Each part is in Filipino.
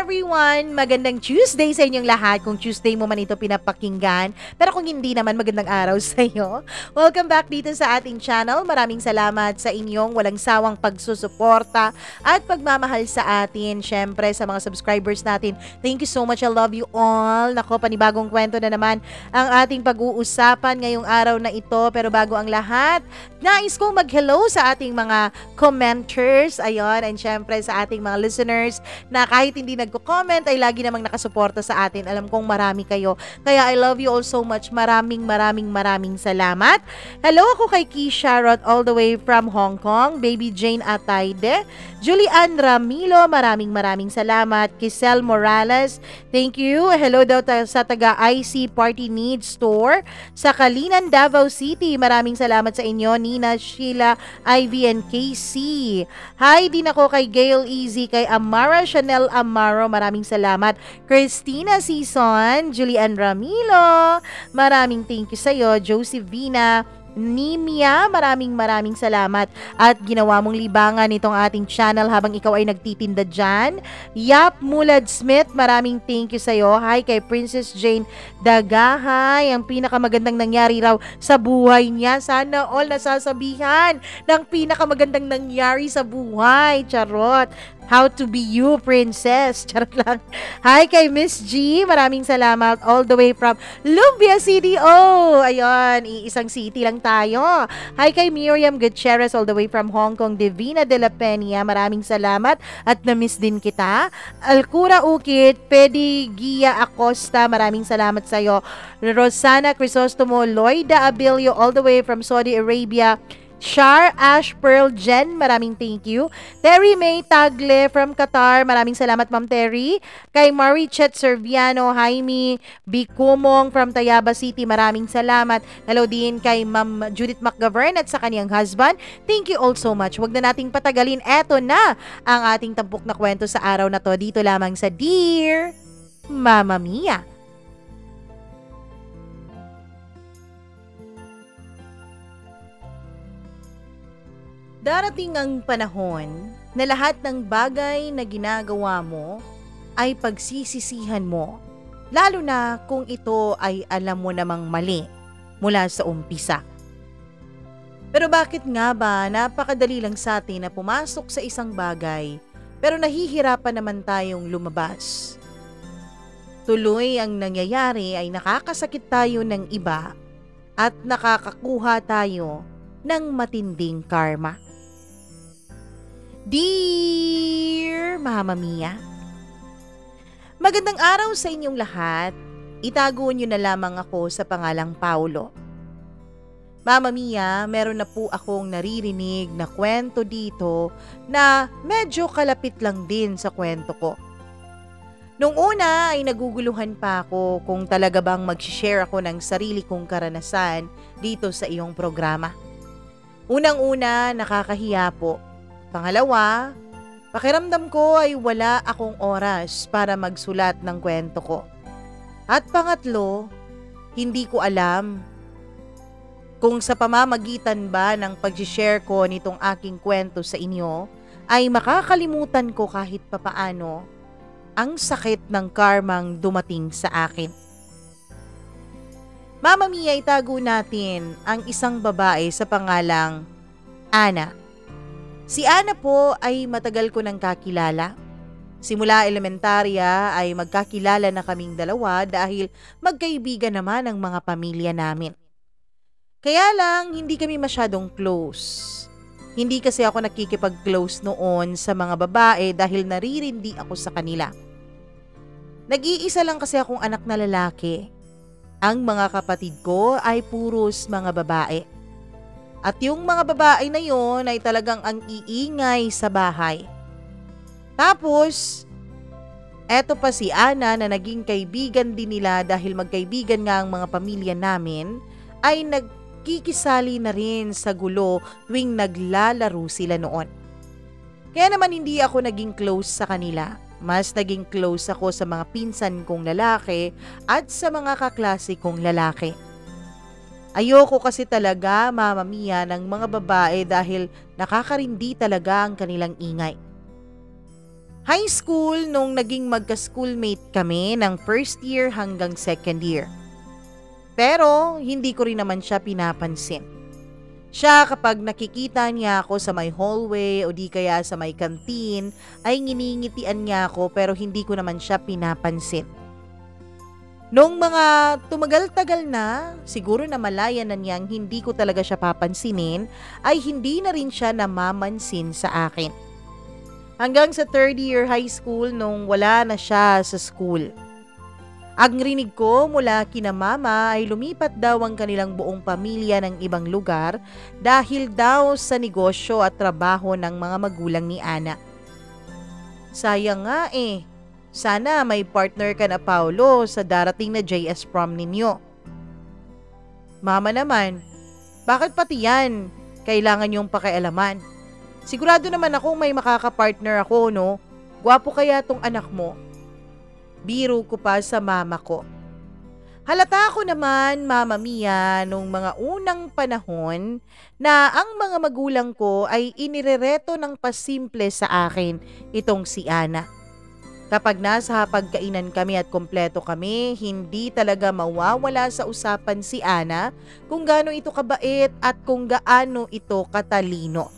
everyone! Magandang Tuesday sa inyong lahat kung Tuesday mo man ito pinapakinggan. Pero kung hindi naman, magandang araw sa iyo. Welcome back dito sa ating channel. Maraming salamat sa inyong walang sawang pagsusuporta at pagmamahal sa atin. Syempre sa mga subscribers natin, thank you so much. I love you all. Nako, panibagong kwento na naman ang ating pag-uusapan ngayong araw na ito. Pero bago ang lahat, nais kong mag-hello sa ating mga commenters. Ayun, and syempre sa ating mga listeners na kahit hindi nagko-comment ay lagi namang nakasuporta sa atin. Alam kong marami kayo. Kaya I love you all so much. Maraming salamat. Hello ako kay Keisha Roth all the way from Hong Kong. Baby Jane Atayde. Julian Ramilo, maraming salamat. Kisel Morales, thank you. Hello daw sa taga IC Party Needs Store sa Kalinan, Davao City. Maraming salamat sa inyo, Nina, Sheila, Ivy, and KC. Hi din ako kay Gail Easy, kay Amara Chanel Amaro, maraming salamat. Christina Sison, Julian Ramilo, maraming thank you sa'yo. Josephina Nimia, maraming salamat at ginawa mong libangan itong ating channel habang ikaw ay nagtitinda dyan. Yap Mulad Smith, maraming thank you sa'yo. Hi kay Princess Jane Dagahay, ang pinakamagandang nangyari raw sa buhay niya. Sana all nasasabihan ng pinakamagandang nangyari sa buhay. Charot. How to be you, princess. Charot lang. Hi kay Miss G. Maraming salamat all the way from Lumbia City. Oh, ayun. Iisang city lang tayo. Hi kay Miriam Gutierrez all the way from Hong Kong. Divina de la Peña. Maraming salamat at na-miss din kita. Alcura Ukit. Pedi Gia Acosta. Maraming salamat sa'yo. Rosana Crisostomo. Loida Abilio all the way from Saudi Arabia. Char Ash Pearl Jen, maraming thank you. Terry May Tagle from Qatar, maraming salamat Ma'am Terry. Kay Marichet Serviano, Jaime Bicumong from Tayaba City, maraming salamat. Hello din kay Ma'am Judith McGovern at sa kaniyang husband. Thank you all so much. Huwag na nating patagalin. Eto na ang ating tampok na kwento sa araw na to. Dito lamang sa Dear Mama Mia. Darating ang panahon na lahat ng bagay na ginagawa mo ay pagsisisihan mo, lalo na kung ito ay alam mo namang mali mula sa umpisa. Pero bakit nga ba napakadali lang sa atin na pumasok sa isang bagay pero nahihirapan naman tayong lumabas? Tuloy ang nangyayari ay nakakasakit tayo ng iba at nakakakuha tayo ng matinding karma. Dear Mama Mia, magandang araw sa inyong lahat. Itago niyo na lamang ako sa pangalang Paulo. Mama Mia, meron na po akong naririnig na kwento dito na medyo kalapit lang din sa kwento ko. Nung una ay naguguluhan pa ako kung talaga bang mag-share ako ng sarili kong karanasan dito sa iyong programa. Unang-una, nakakahiya po. Pangalawa, pakiramdam ko ay wala akong oras para magsulat ng kwento ko. At pangatlo, hindi ko alam kung sa pamamagitan ba ng pag-share ko nitong aking kwento sa inyo ay makakalimutan ko kahit papaano ang sakit ng karmang dumating sa akin. Mama Mia, itago natin ang isang babae sa pangalang Ana. Si Ana po ay matagal ko nang kakilala. Simula elementarya ay magkakilala na kaming dalawa dahil magkaibigan naman ang mga pamilya namin. Kaya lang hindi kami masyadong close. Hindi kasi ako nakikipag-close noon sa mga babae dahil naririndi ako sa kanila. Nag-iisa lang kasi akong anak na lalaki. Ang mga kapatid ko ay puros mga babae. At yung mga babae na yon ay talagang ang iingay sa bahay. Tapos, eto pa si Ana na naging kaibigan din nila dahil magkaibigan nga ang mga pamilya namin, ay nagkikisali na rin sa gulo tuwing naglalaro sila noon. Kaya naman hindi ako naging close sa kanila. Mas naging close ako sa mga pinsan kong lalaki at sa mga kaklase kong lalaki. Ayoko kasi talaga, Mama Mia, ng mga babae dahil nakakarindi talaga ang kanilang ingay. High school nung naging magka-schoolmate kami ng first year hanggang second year. Pero hindi ko rin naman siya pinapansin. Siya kapag nakikita niya ako sa may hallway o di kaya sa may canteen ay nginingitian niya ako pero hindi ko naman siya pinapansin. Nung mga tumagal-tagal na, siguro na malaya na niyang hindi ko talaga siya papansinin, ay hindi na rin siya namamansin sa akin. Hanggang sa third year high school nung wala na siya sa school. Ang rinig ko mula kina mama ay lumipat daw ang kanilang buong pamilya ng ibang lugar dahil daw sa negosyo at trabaho ng mga magulang ni Ana. Sayang nga eh. Sana may partner ka na Paulo sa darating na JS prom ninyo. Mama naman, bakit pati yan? Kailangan yung pakialaman. Sigurado naman akong may makakapartner ako, no? Gwapo kaya tong anak mo? Biro ko pa sa mama ko. Halata ko naman, Mama Mia, nung mga unang panahon na ang mga magulang ko ay inirereto ng pasimple sa akin itong si Ana. Kapag nasa hapagkainan kami at kompleto kami, hindi talaga mawawala sa usapan si Ana kung gaano ito kabait at kung gaano ito katalino.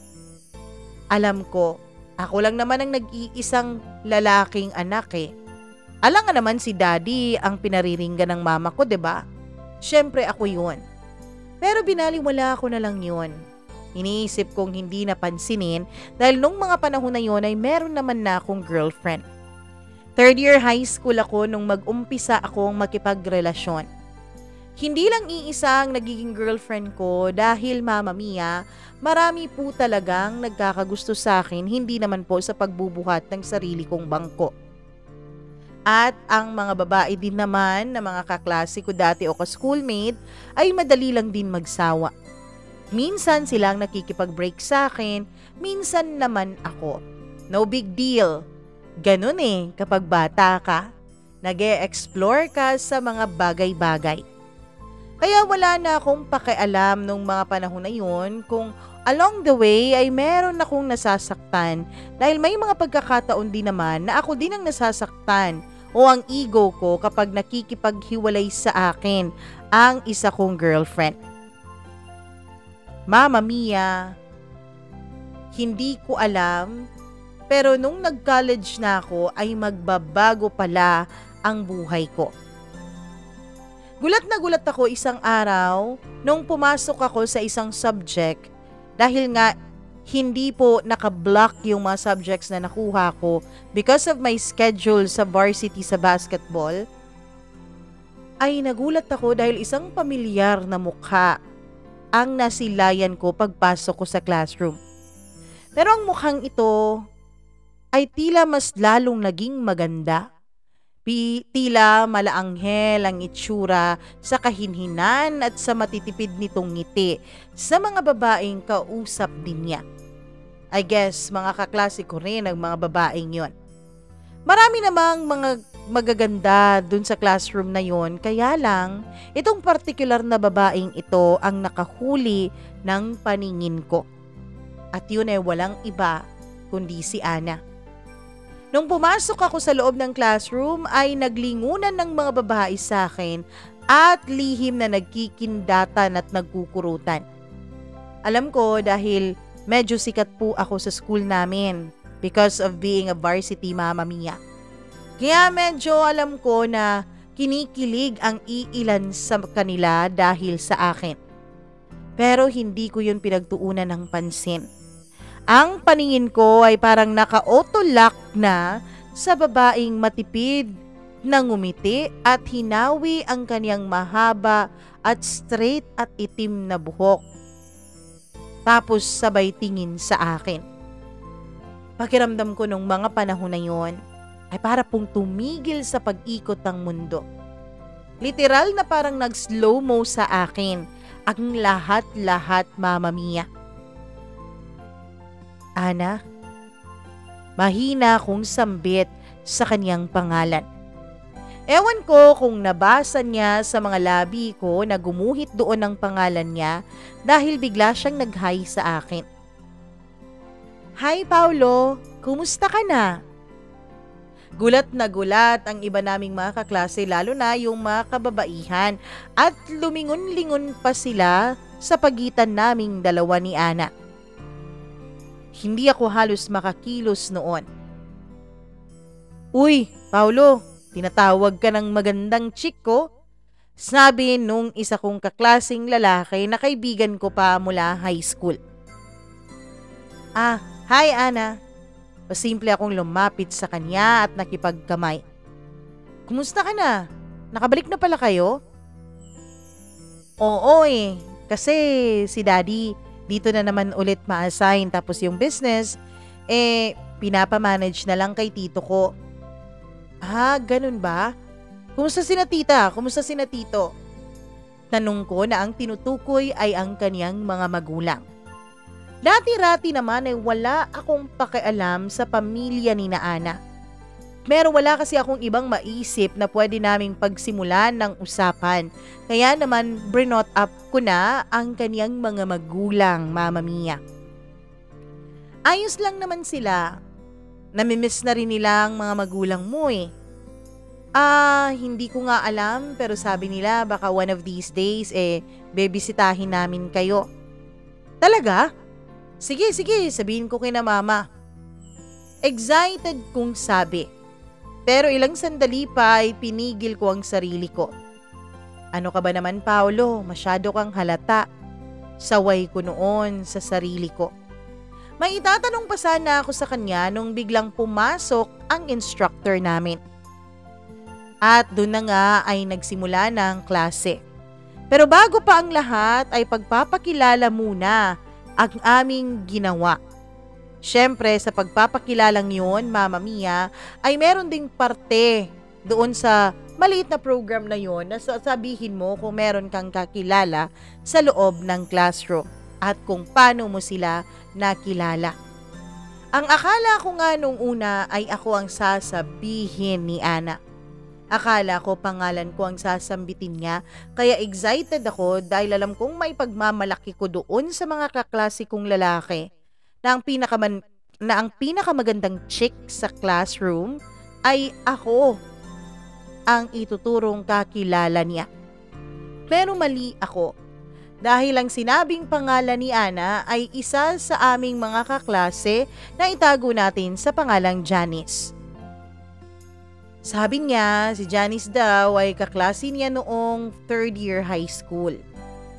Alam ko, ako lang naman ang nag-iisang lalaking anak eh. Alam nga naman si Daddy ang pinariringgan ng mama ko, 'di ba? Siyempre ako 'yun. Pero binaliwala ko na lang 'yun. Iniisip kong hindi napansinin dahil nung mga panahon na 'yon ay meron naman na akong girlfriend. Third year high school ako nung mag-umpisa akong makipagrelasyon. Hindi lang iisa ang nagiging girlfriend ko dahil Mama Mia, marami po talagang nagkakagusto sa akin, hindi naman po sa pagbubuhat ng sarili kong bangko. At ang mga babae din naman na mga kaklase ko dati o ka-schoolmate ay madali lang din magsawa. Minsan silang nakikipag-break sa akin, minsan naman ako. No big deal. Ganun eh kapag bata ka, nag-e-explore ka sa mga bagay-bagay. Kaya wala na akong pakialam nung mga panahon na yun kung along the way ay meron akong nasasaktan dahil may mga pagkakataon din naman na ako din ang nasasaktan o ang ego ko kapag nakikipaghiwalay sa akin ang isa kong girlfriend. Mama Mia, hindi ko alam pero nung nag-college na ako ay magbabago pala ang buhay ko. Gulat na gulat ako isang araw nung pumasok ako sa isang subject dahil nga hindi po nakablock yung mga subjects na nakuha ko because of my schedule sa varsity sa basketball. Ay nagulat ako dahil isang pamilyar na mukha ang nasilayan ko pagpasok ko sa classroom. Pero ang mukhang ito ay tila mas lalong naging maganda. Tila malaanghel ang itsura sa kahinhinan at sa matitipid nitong ngiti sa mga babaeng kausap din niya. I guess mga kaklase ko rin ang mga babaeng yon. Marami namang mga magaganda dun sa classroom na yon, kaya lang itong particular na babaeng ito ang nakahuli ng paningin ko. At yun ay walang iba kundi si Ana. Nung pumasok ako sa loob ng classroom ay naglingunan ng mga babae sa akin at lihim na nagkikindatan at nagkukurutan. Alam ko dahil medyo sikat po ako sa school namin because of being a varsity Mama Mia. Kaya medyo alam ko na kinikilig ang iilan sa kanila dahil sa akin. Pero hindi ko yun pinagtuunan ng pansin. Ang paningin ko ay parang naka-auto-lock na sa babaeng matipid na ngumiti at hinawi ang kanyang mahaba at straight at itim na buhok. Tapos sabay tingin sa akin. Pakiramdam ko nung mga panahon na yon ay para pong tumigil sa pag-ikot ng mundo. Literal na parang nag-slow-mo sa akin ang lahat-lahat Mama Mia. Ana, mahina akong sambit sa kanyang pangalan. Ewan ko kung nabasa niya sa mga labi ko na gumuhit doon ang pangalan niya dahil bigla siyang nag-hi sa akin. Hi Paulo, kumusta ka na? Gulat na gulat ang iba naming mga kaklase, lalo na yung mga kababaihan, at lumingon-lingon pa sila sa pagitan naming dalawa ni Ana. Hindi ako halos makakilos noon. "Uy, Paulo, tinatawag ka ng magandang chick ko?" Sabi nung isa kong kaklaseng lalaki na kaibigan ko pa mula high school. Hi Ana." Pasimple akong lumapit sa kanya at nakipagkamay. "Kumusta ka na? Nakabalik na pala kayo?" "Oo kasi si Daddy dito na naman ulit ma-assign, tapos yung business, pinapamanage na lang kay tito ko." Ganun ba? Kumusta sina tita? Kumusta sina tito? Tanong ko na ang tinutukoy ay ang kaniyang mga magulang. Dati-rati naman ay wala akong pakialam sa pamilya ni na Ana. Pero wala kasi akong ibang maisip na pwede naming pagsimulan ng usapan. Kaya naman brinot up ko na ang kaniyang mga magulang, Mama Mia. Ayos lang naman sila. Namimiss na rin nila ang mga magulang mo Hindi ko nga alam, pero sabi nila baka one of these days bebisitahin namin kayo. Talaga? Sige, sabihin ko kina mama. Excited kong sabi. Pero ilang sandali pa ay pinigil ko ang sarili ko. "Ano ka ba naman, Paulo? Masyado kang halata." Saway ko noon sa sarili ko. May itatanong pa sana ako sa kanya nung biglang pumasok ang instructor namin. At doon na nga ay nagsimula ng klase. Pero bago pa ang lahat ay pagpapakilala muna ang aming ginawa. Siyempre sa pagpapakilalang yun, Mama Mia, ay meron ding parte doon sa maliit na program na yun na sasabihin mo kung meron kang kakilala sa loob ng classroom at kung paano mo sila nakilala. Ang akala ko nga nung una ay ako ang sasabihin ni Ana. Akala ko pangalan ko ang sasambitin niya, kaya excited ako dahil alam kong may pagmamalaki ko doon sa mga kaklase kong lalaki na ang pinakamagandang chick sa classroom ay ako ang ituturong kakilala niya. Pero mali ako dahil ang sinabing pangalan ni Ana ay isa sa aming mga kaklase na itago natin sa pangalang Janice. Sabi niya, si Janice daw ay kaklase niya noong 3rd year high school.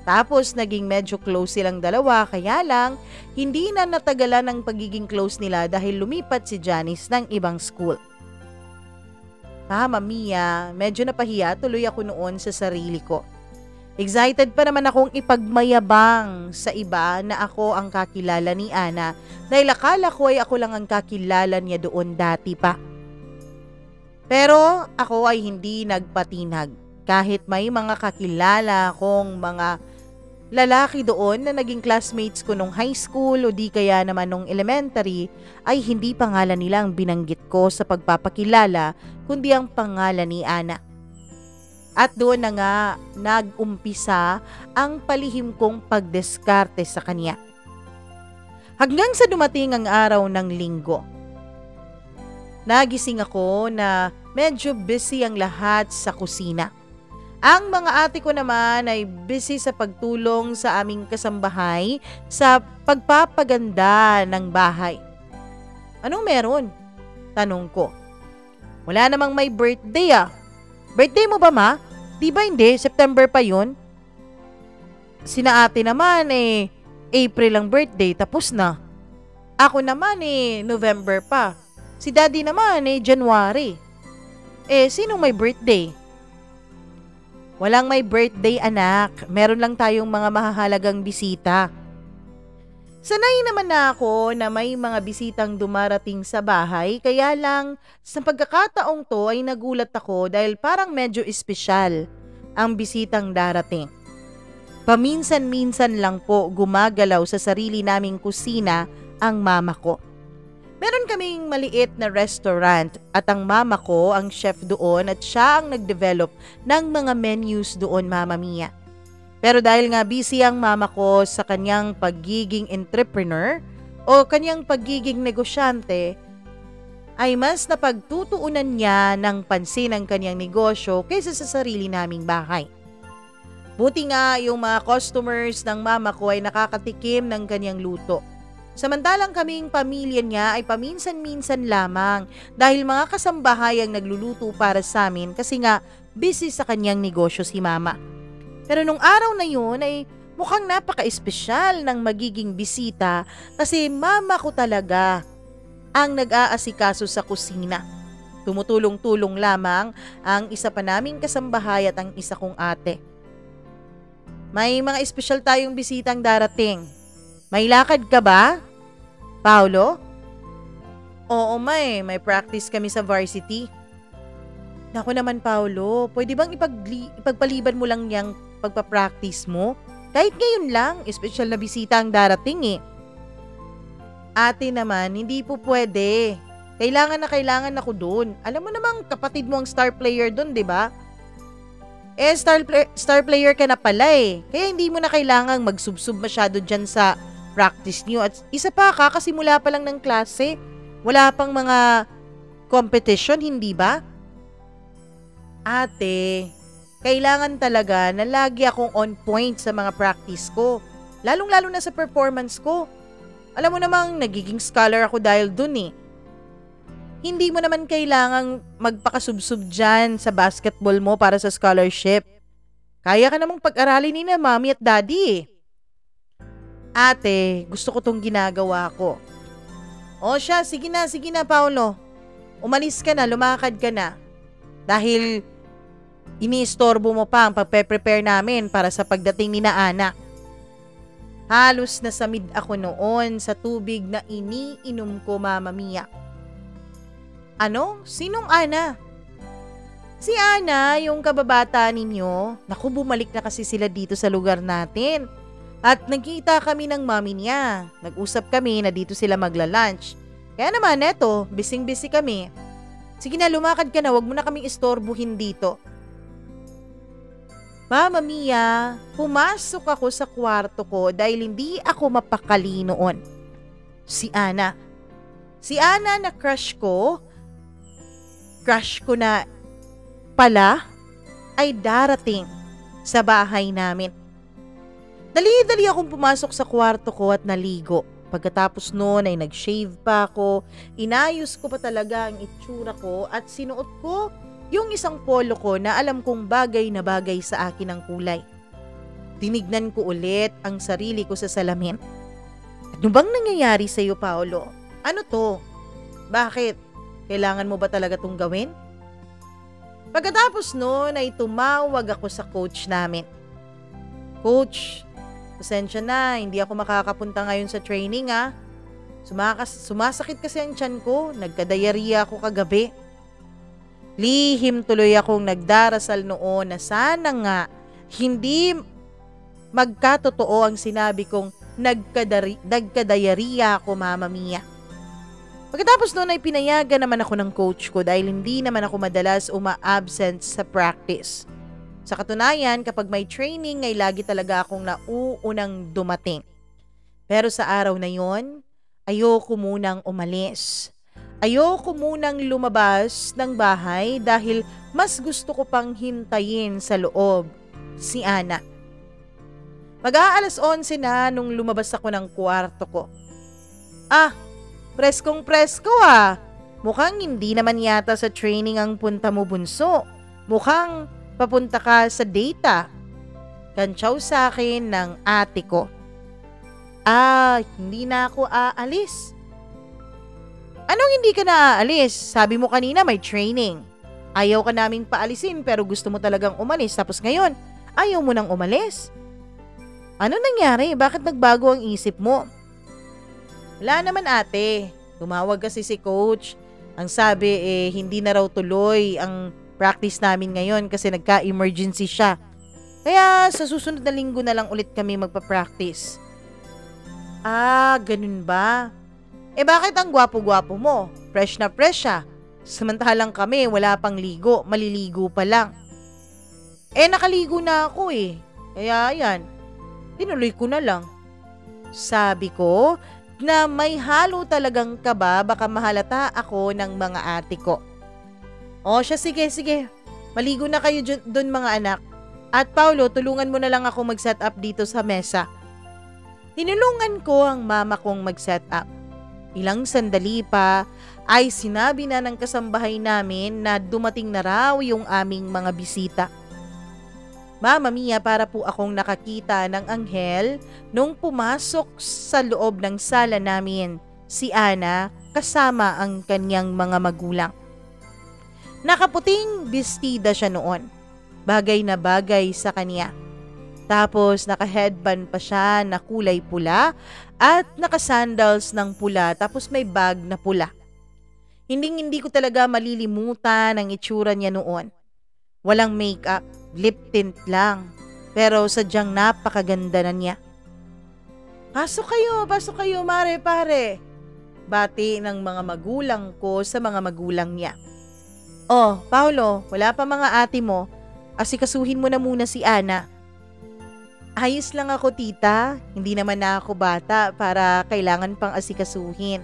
Tapos naging medyo close silang dalawa, kaya lang hindi na natagalan ang pagiging close nila dahil lumipat si Janice ng ibang school. Mama Mia, medyo napahiya tuloy ako noon sa sarili ko. Excited pa naman akong ipagmayabang sa iba na ako ang kakilala ni Ana dahil akala ko ay ako lang ang kakilala niya doon dati pa. Pero ako ay hindi nagpatinag kahit may mga kakilala kong mga lalaki doon na naging classmates ko nung high school o di kaya naman nung elementary ay hindi pangalan nila ang binanggit ko sa pagpapakilala kundi ang pangalan ni Ana. At doon na nga nag-umpisa ang palihim kong pagdeskarte sa kanya. Hanggang sa dumating ang araw ng linggo. Nagising ako na medyo busy ang lahat sa kusina. Ang mga ate ko naman ay busy sa pagtulong sa aming kasambahay sa pagpapaganda ng bahay. "Anong meron?" tanong ko. "Wala namang may birthday Birthday mo ba, ma? Di ba hindi? September pa yun?" Sina ate naman April ang birthday, tapos na. Ako naman November pa. Si daddy naman January. Sinong may birthday? Walang may birthday, anak. Meron lang tayong mga mahahalagang bisita. Sanay naman na ako na may mga bisitang dumarating sa bahay, kaya lang sa pagkakataong to ay nagulat ako dahil parang medyo espesyal ang bisitang darating. Paminsan-minsan lang po gumagalaw sa sarili naming kusina ang mama ko. Meron kaming maliit na restaurant at ang mama ko ang chef doon at siya ang nag-develop ng mga menus doon, Mama Mia. Pero dahil nga busy ang mama ko sa kanyang pagiging entrepreneur o kanyang pagiging negosyante, ay mas napagtutuunan niya ng pansin ang kanyang negosyo kaysa sa sarili naming bahay. Buti nga yung mga customers ng mama ko ay nakakatikim ng kanyang luto. Samantalang kaming pamilya niya ay paminsan-minsan lamang dahil mga kasambahay ang nagluluto para sa amin kasi nga busy sa kanyang negosyo si mama. Pero nung araw na yun ay mukhang napaka-espesyal ng magiging bisita kasi mama ko talaga ang nag-aasikaso sa kusina. Tumutulong-tulong lamang ang isa pa naming kasambahay at ang isa kong ate. May mga espesyal tayong bisitang darating. May lakad ka ba, Paolo? Oo, may practice kami sa varsity. Naku naman, Paolo, pwede bang ipagpaliban mo lang yung pagpapractice mo? Kahit ngayon lang, espesyal na bisita ang darating eh. Ate naman, hindi po pwede. Kailangan ako doon. Alam mo namang kapatid mo ang star player doon, di ba? Star player ka na pala eh. Kaya hindi mo na kailangang magsubsub masyado dyan sa practice niyo. At isa pa, kakasimula pa lang ng klase. Wala pang mga competition, hindi ba? Ate, kailangan talaga na lagi akong on point sa mga practice ko. Lalong-lalo na sa performance ko. Alam mo namang nagiging scholar ako dahil dun eh. Hindi mo naman kailangang magpakasubsub dyan sa basketball mo para sa scholarship. Kaya ka namang pag-aralin ni na mami at daddy eh. Ate, gusto ko tong ginagawa ko. O siya, sige na Paolo. Umalis ka na, lumakad ka na. Dahil iniistorbo mo pa ang pagpe-prepare namin para sa pagdating ni na Ana. Halos nasamid ako noon sa tubig na iniinom ko, Mama Mia. Ano? Sinong Ana? Si Ana, yung kababata ninyo. Naku, bumalik na kasi sila dito sa lugar natin. At nagkita kami ng mami niya. Nag-usap kami na dito sila magla-lunch. Kaya naman, eto, bising-busy kami. Sige na, lumakad ka na, wag mo na kaming istorbuhin dito. Mama Mia, pumasok ako sa kwarto ko dahil hindi ako mapakali noon. Si Ana. Si Ana na crush ko na pala ay darating sa bahay namin. Dali-dali akong pumasok sa kwarto ko at naligo. Pagkatapos noon ay nag-shave pa ako, inayos ko pa talaga ang itsura ko at sinuot ko yung isang polo ko na alam kong bagay na bagay sa akin ang kulay. Tinignan ko ulit ang sarili ko sa salamin. Ano bang nangyayari sa iyo, Paolo? Ano to? Bakit? Kailangan mo ba talaga tong gawin? Pagkatapos noon ay tumawag ako sa coach namin. Coach, pasensya na, hindi ako makakapunta ngayon sa training ah. Sumasakit kasi ang tiyan ko, nagka-diarrhea ako kagabi. Lihim tuloy akong nagdarasal noon na sana nga hindi magkatotoo ang sinabi kong nagka-diarrhea ako, Mama Mia. Pagkatapos noon ay pinayagan naman ako ng coach ko dahil hindi naman ako madalas uma-absent sa practice. Sa katunayan, kapag may training ay lagi talaga akong nauunang dumating. Pero sa araw na yon, ayoko munang umalis. Ayoko munang lumabas ng bahay dahil mas gusto ko pang hintayin sa loob si Ana. Mag-aalas 11 na nung lumabas ako ng kwarto ko. Ah, preskong presko ah. Mukhang hindi naman yata sa training ang punta mo, bunso. Mukhang papunta ka sa data. Kantsaw sa akin ng ate ko. Ah, hindi na ako aalis. Anong hindi ka na aalis? Sabi mo kanina may training. Ayaw ka naming paalisin pero gusto mo talagang umalis tapos ngayon, ayaw mo nang umalis. Ano nangyari? Bakit nagbago ang isip mo? Wala naman ate. Tumawag kasi si coach. Ang sabi hindi na raw tuloy ang practice namin ngayon kasi nagka-emergency siya. Kaya sa susunod na linggo na lang ulit kami magpa-practice. Ah, ganun ba? Bakit ang gwapo-gwapo mo? Fresh na fresh siya. Samantalang kami, wala pang ligo, maliligo pa lang. Nakaligo na ako eh. Kaya yan, tinuloy ko na lang. Sabi ko, na may halo talagang kaba, baka mahalata ako ng mga ate ko. O siya, sige. Maligo na kayo dun mga anak. At Paulo, tulungan mo na lang ako mag-set up dito sa mesa. Tinulungan ko ang mama kong mag-set up. Ilang sandali pa ay sinabi na ng kasambahay namin na dumating na raw yung aming mga bisita. Mama Mia, para po akong nakakita ng anghel nung pumasok sa loob ng sala namin si Ana kasama ang kanyang mga magulang. Nakaputing bestida siya noon, bagay na bagay sa kanya. Tapos naka-headband pa siya na kulay pula at naka-sandals ng pula, tapos may bag na pula. Hindi ko talaga malilimutan ang itsura niya noon. Walang makeup, lip tint lang, pero sadyang napakaganda na niya. Pasok kayo mare pare. Bati ng mga magulang ko sa mga magulang niya. Oh, Paulo, wala pa mga ate mo. Asikasuhin mo na muna si Ana. Ayos lang ako, tita. Hindi naman na ako bata para kailangan pang asikasuhin.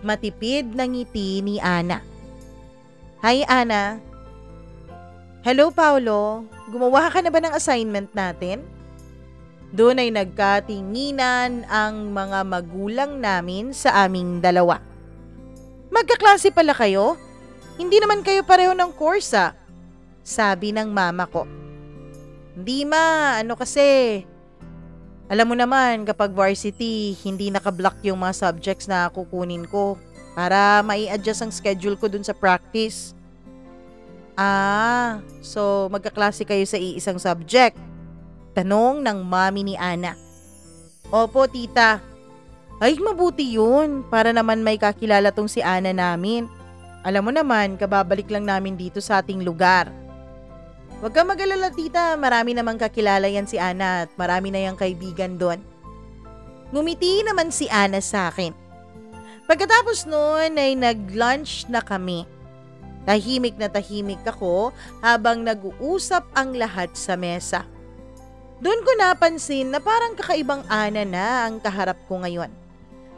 Matipid na ngiti ni Ana. Hi, Ana. Hello, Paulo. Gumawa ka na ba ng assignment natin? Doon ay nagkatinginan ang mga magulang namin sa aming dalawa. Magkaklase pala kayo? Hindi naman kayo pareho ng course sabi ng mama ko. Hindi ma, kasi alam mo naman kapag varsity, hindi nakablock yung mga subjects na kukunin ko para mai-adjust ang schedule ko dun sa practice. So magkaklase kayo sa iisang subject? Tanong ng mami ni Ana. Opo, tita. Ay, mabuti yun para naman may kakilala tong si Ana namin. Alam mo naman, kababalik lang namin dito sa ating lugar. Huwag kang mag-alala, tita. Marami namang kakilala yan si Ana at marami na yung kaibigan doon. Ngumiti naman si Ana sa akin. Pagkatapos noon ay nag-lunch na kami. Tahimik na tahimik ako habang nag-uusap ang lahat sa mesa. Doon ko napansin na parang kakaibang Ana na ang kaharap ko ngayon.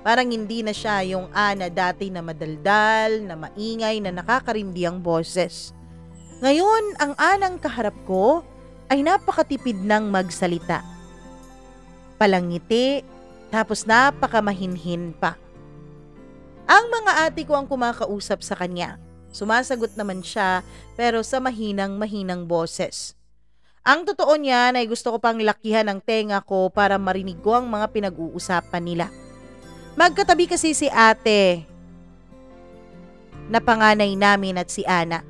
Parang hindi na siya yung Ana dati na madaldal, na maingay, na nakakarindi ang boses. Ngayon, ang Anang kaharap ko ay napakatipid ng magsalita. Palangiti, tapos napakamahinhin pa. Ang mga ate ko ang kumakausap sa kanya. Sumasagot naman siya pero sa mahinang boses. Ang totoo niyan ay gusto ko pang lakihan ang tenga ko para marinig ko ang mga pinag-uusapan nila. Magkatabi kasi si ate na panganay namin at si Ana.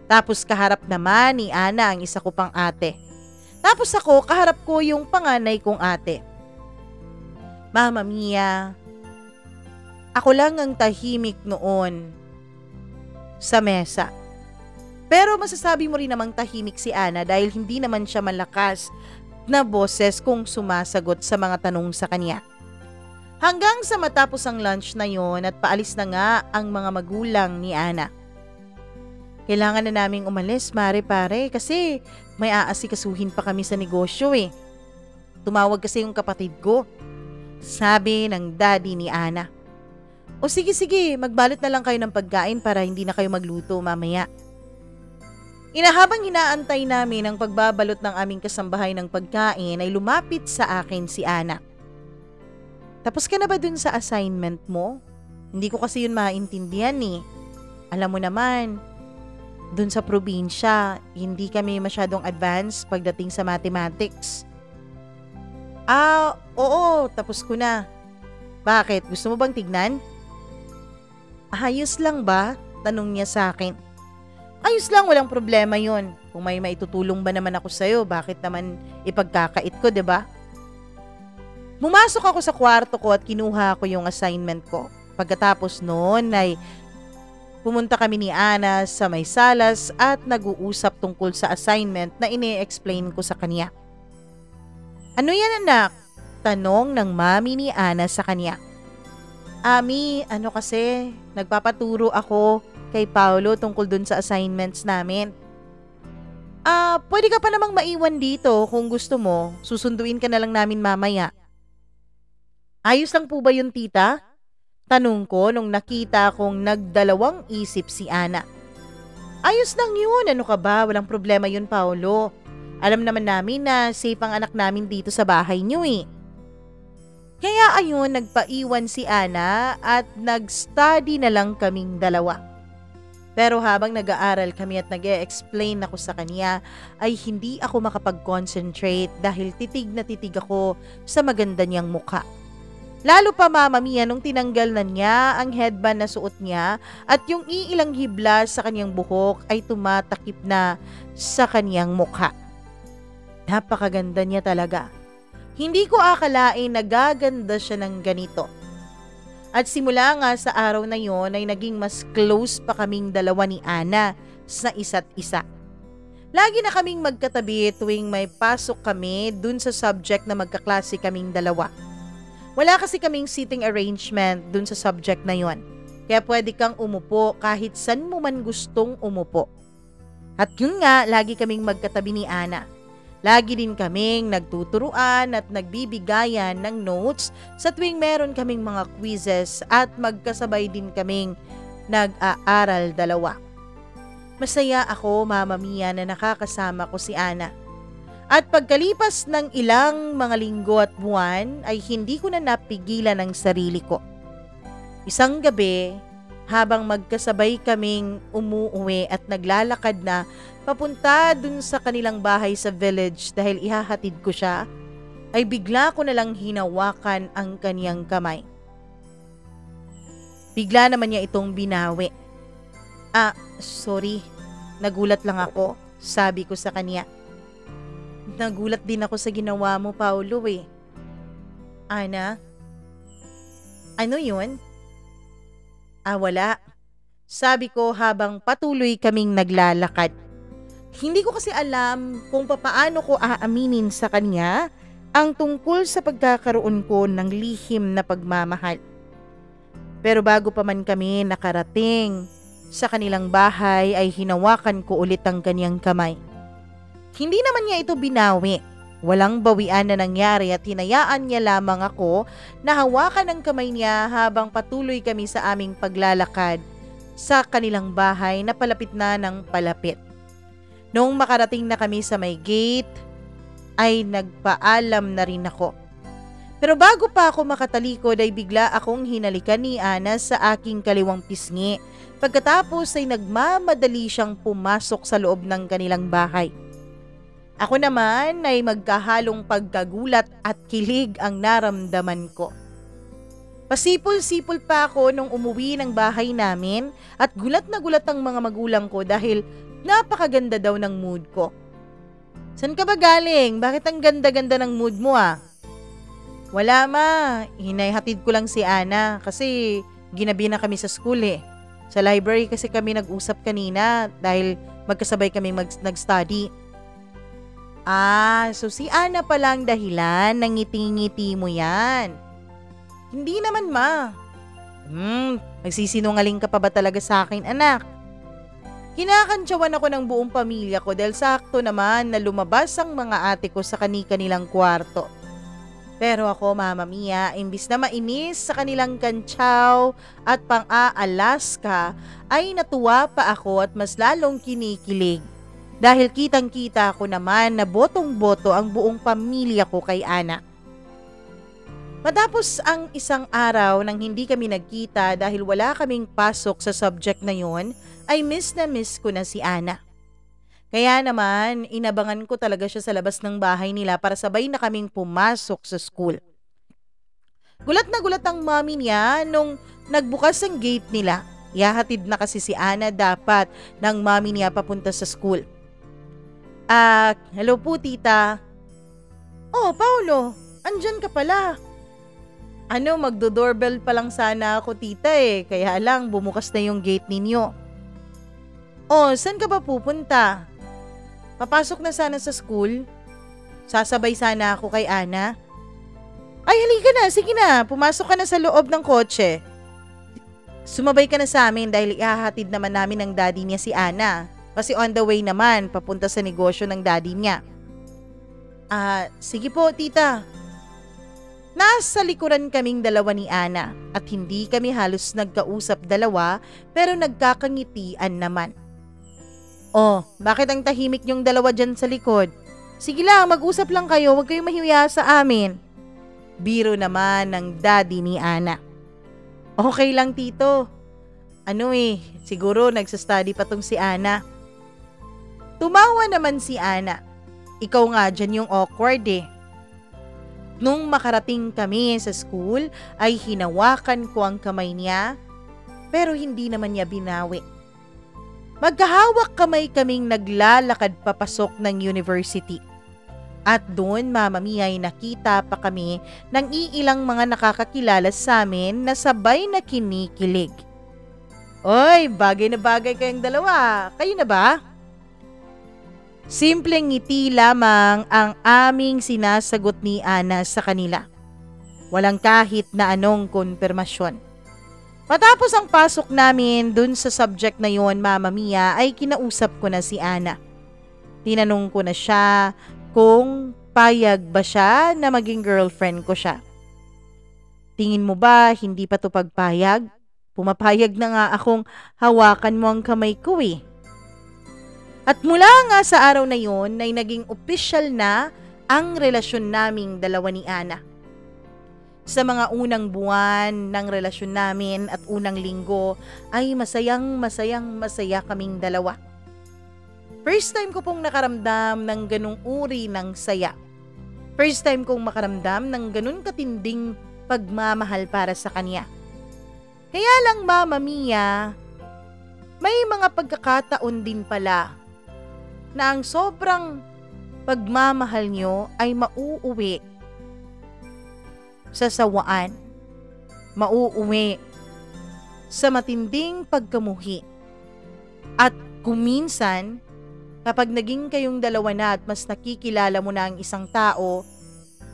Tapos kaharap naman ni Ana ang isa ko pang ate. Tapos ako, kaharap ko yung panganay kong ate. Mama Mia, ako lang ang tahimik noon sa mesa. Pero masasabi mo rin namang tahimik si Ana dahil hindi naman siya malakas na boses kung sumasagot sa mga tanong sa kanya. Hanggang sa matapos ang lunch na yon at paalis na nga ang mga magulang ni Ana. Kailangan na naming umalis, pare, kasi may aasikasuhin pa kami sa negosyo eh. Tumawag kasi yung kapatid ko. Sabi ng daddy ni Ana. O sige, magbalot na lang kayo ng pagkain para hindi na kayo magluto mamaya. Habang inaantay namin ang pagbabalot ng aming kasambahay ng pagkain ay lumapit sa akin si Ana. Tapos ka na ba dun sa assignment mo? Hindi ko kasi yun maintindihan eh. Alam mo naman, dun sa probinsya, hindi kami masyadong advanced pagdating sa mathematics. Oo, tapos ko na. Bakit? Gusto mo bang tignan? Ayos lang ba? Tanong niya sa akin. Ayos lang, walang problema yun. Kung may maitutulong ba naman ako sa'yo, bakit naman ipagkakait ko, diba? Pumasok ako sa kwarto ko at kinuha ko yung assignment ko. Pagkatapos noon ay pumunta kami ni Ana sa may salas at nag-uusap tungkol sa assignment na ini-explain ko sa kanya. Ano yan anak? Tanong ng mami ni Ana sa kanya. Ami, kasi nagpapaturo ako kay Paulo tungkol dun sa assignments namin. Pwede ka pa namang maiwan dito kung gusto mo. Susunduin ka na lang namin mamaya. Ayos lang po ba yun, tita? Tanong ko nung nakita kong nagdalawang isip si Ana. Ayos lang yun, ano ka ba? Walang problema yun, Paolo. Alam naman namin na safe ang anak namin dito sa bahay niyo eh. Kaya ayun, nagpaiwan si Ana at nag-study na lang kaming dalawa. Pero habang nag-aaral kami at nag-e-explain ako sa kanya, ay hindi ako makapag-concentrate dahil titig na titig ako sa maganda niyang mukha. Lalo pa Mama Mia nung tinanggal na niya ang headband na suot niya at yung iilang hibla sa kanyang buhok ay tumatakip na sa kanyang mukha. Napakaganda niya talaga. Hindi ko akalain na gaganda siya ng ganito. At simula nga sa araw na yon ay naging mas close pa kaming dalawa ni Ana sa isa't isa. Lagi na kaming magkatabi tuwing may pasok kami dun sa subject na magkaklase kaming dalawa. Wala kasi kaming seating arrangement dun sa subject na yon. Kaya pwede kang umupo kahit san mo man gustong umupo. At yun nga, lagi kaming magkatabi ni Ana. Lagi din kaming nagtuturuan at nagbibigayan ng notes sa tuwing meron kaming mga quizzes at magkasabay din kaming nag-aaral dalawa. Masaya ako, Mama Mia, na nakakasama ko si Ana. At pagkalipas ng ilang mga linggo at buwan ay hindi ko na napigilan ang sarili ko. Isang gabi, habang magkasabay kaming umuuwi at naglalakad na papunta dun sa kanilang bahay sa village dahil ihahatid ko siya, ay bigla ko nalang hinawakan ang kaniyang kamay. Bigla naman niya itong binawi. Sorry, nagulat lang ako, sabi ko sa kanya. Nagulat din ako sa ginawa mo, Paolo eh. Ana? Ano yun? Wala. Sabi ko habang patuloy kaming naglalakad. Hindi ko kasi alam kung papaano ko aaminin sa kanya ang tungkol sa pagkakaroon ko ng lihim na pagmamahal. Pero bago pa man kami nakarating sa kanilang bahay ay hinawakan ko ulit ang kanyang kamay. Hindi naman niya ito binawi. Walang bawian na nangyari at hinayaan niya lamang ako na hawakan ang kamay niya habang patuloy kami sa aming paglalakad sa kanilang bahay na palapit na ng palapit. Noong makarating na kami sa may gate, ay nagpaalam na rin ako. Pero bago pa ako makatalikod ay bigla akong hinalikan ni Ana sa aking kaliwang pisngi. Pagkatapos ay nagmamadali siyang pumasok sa loob ng kanilang bahay. Ako naman ay magkahalong pagkagulat at kilig ang naramdaman ko. Pasipol-sipol pa ako nung umuwi ng bahay namin at gulat na gulat ang mga magulang ko dahil napakaganda daw ng mood ko. San ka ba galing? Bakit ang ganda-ganda ng mood mo ah? Wala ma, hinayhatid ko lang si Ana kasi ginabi na kami sa school eh. Sa library kasi kami nag-usap kanina dahil magkasabay kami nag-study. So si Ana palang dahilan ng ngiti-ngiti mo yan. Hindi naman ma. Nagsisinungaling ka pa ba talaga sa akin anak? Kinakantsawan ako ng buong pamilya ko dahil sakto naman na lumabas ang mga ate ko sa kani-kanilang kwarto. Pero ako Mama Mia, imbis na mainis sa kanilang kantsaw at pang-aalaska ay natuwa pa ako at mas lalong kinikilig. Dahil kitang-kita ko naman na botong-boto ang buong pamilya ko kay Ana. Matapos ang isang araw nang hindi kami nagkita dahil wala kaming pasok sa subject na yon, ay miss na miss ko na si Ana. Kaya naman, inabangan ko talaga siya sa labas ng bahay nila para sabay na kaming pumasok sa school. Gulat na gulat ang mommy niya nung nagbukas ang gate nila. Ihahatid na kasi si Ana dapat ng mommy niya papunta sa school. Hello po tita. Oh, Paolo, andyan ka pala. Magdo-doorbell pa lang sana ako tita eh, kaya lang bumukas na yung gate ninyo. Oh, saan ka ba pupunta? Papasok na sana sa school. Sasabay sana ako kay Ana. Ay, halika na, sige na, pumasok ka na sa loob ng kotse. Sumabay ka na sa amin dahil ihahatid naman namin ng daddy niya si Ana. Kasi on the way naman, papunta sa negosyo ng daddy niya. Sige po, tita. Nasa likuran kaming dalawa ni Ana at hindi kami halos nagkausap dalawa pero nagkakangitian naman. Oh, bakit ang tahimik niyong dalawa dyan sa likod? Sige lang, mag-usap lang kayo, huwag kayong mahiya sa amin. Biro naman ng daddy ni Ana. Okay lang tito. Siguro nagsastudy pa tong si Ana. Tumawa naman si Ana. Ikaw nga dyan yung awkward eh. Nung makarating kami sa school ay hinawakan ko ang kamay niya pero hindi naman niya binawi. Magkahawak kamay kaming naglalakad papasok ng university. At doon, Mama Mia, ay nakita pa kami ng iilang mga nakakakilala sa amin na sabay na kinikilig. Oy, bagay na bagay kayong dalawa. Kayo na ba? Simpleng ngiti lamang ang aming sinasagot ni Ana sa kanila. Walang kahit na anong konfirmasyon. Matapos ang pasok namin dun sa subject na yon, Mama Mia, ay kinausap ko na si Ana. Tinanong ko na siya kung payag ba siya na maging girlfriend ko siya. Tingin mo ba hindi pa to pagpayag? Pumapayag na nga akong hawakan mo ang kamay ko eh. At mula nga sa araw na yon ay naging opisyal na ang relasyon naming dalawa ni Ana. Sa mga unang buwan ng relasyon namin at unang linggo ay masaya kaming dalawa. First time ko pong nakaramdam ng ganung uri ng saya. First time kong makaramdam ng ganun katinding pagmamahal para sa kanya. Kaya lang, Mama Mia, may mga pagkakataon din pala na ang sobrang pagmamahal nyo ay mauuwi sa sawaan, mauuwi sa matinding pagkamuhi. At kuminsan, kapag naging kayong dalawa na at mas nakikilala mo na ang isang tao,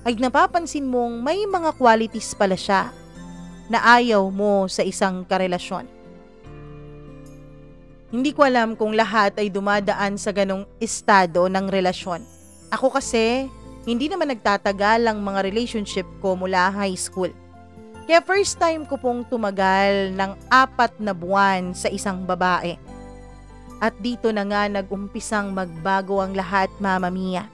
ay napapansin mong may mga qualities pala siya na ayaw mo sa isang karelasyon. Hindi ko alam kung lahat ay dumadaan sa ganong estado ng relasyon. Ako kasi, hindi naman nagtatagal ang mga relationship ko mula high school. Kaya first time ko pong tumagal ng 4 na buwan sa isang babae. At dito na nga nag-umpisang magbago ang lahat, Mama Mia.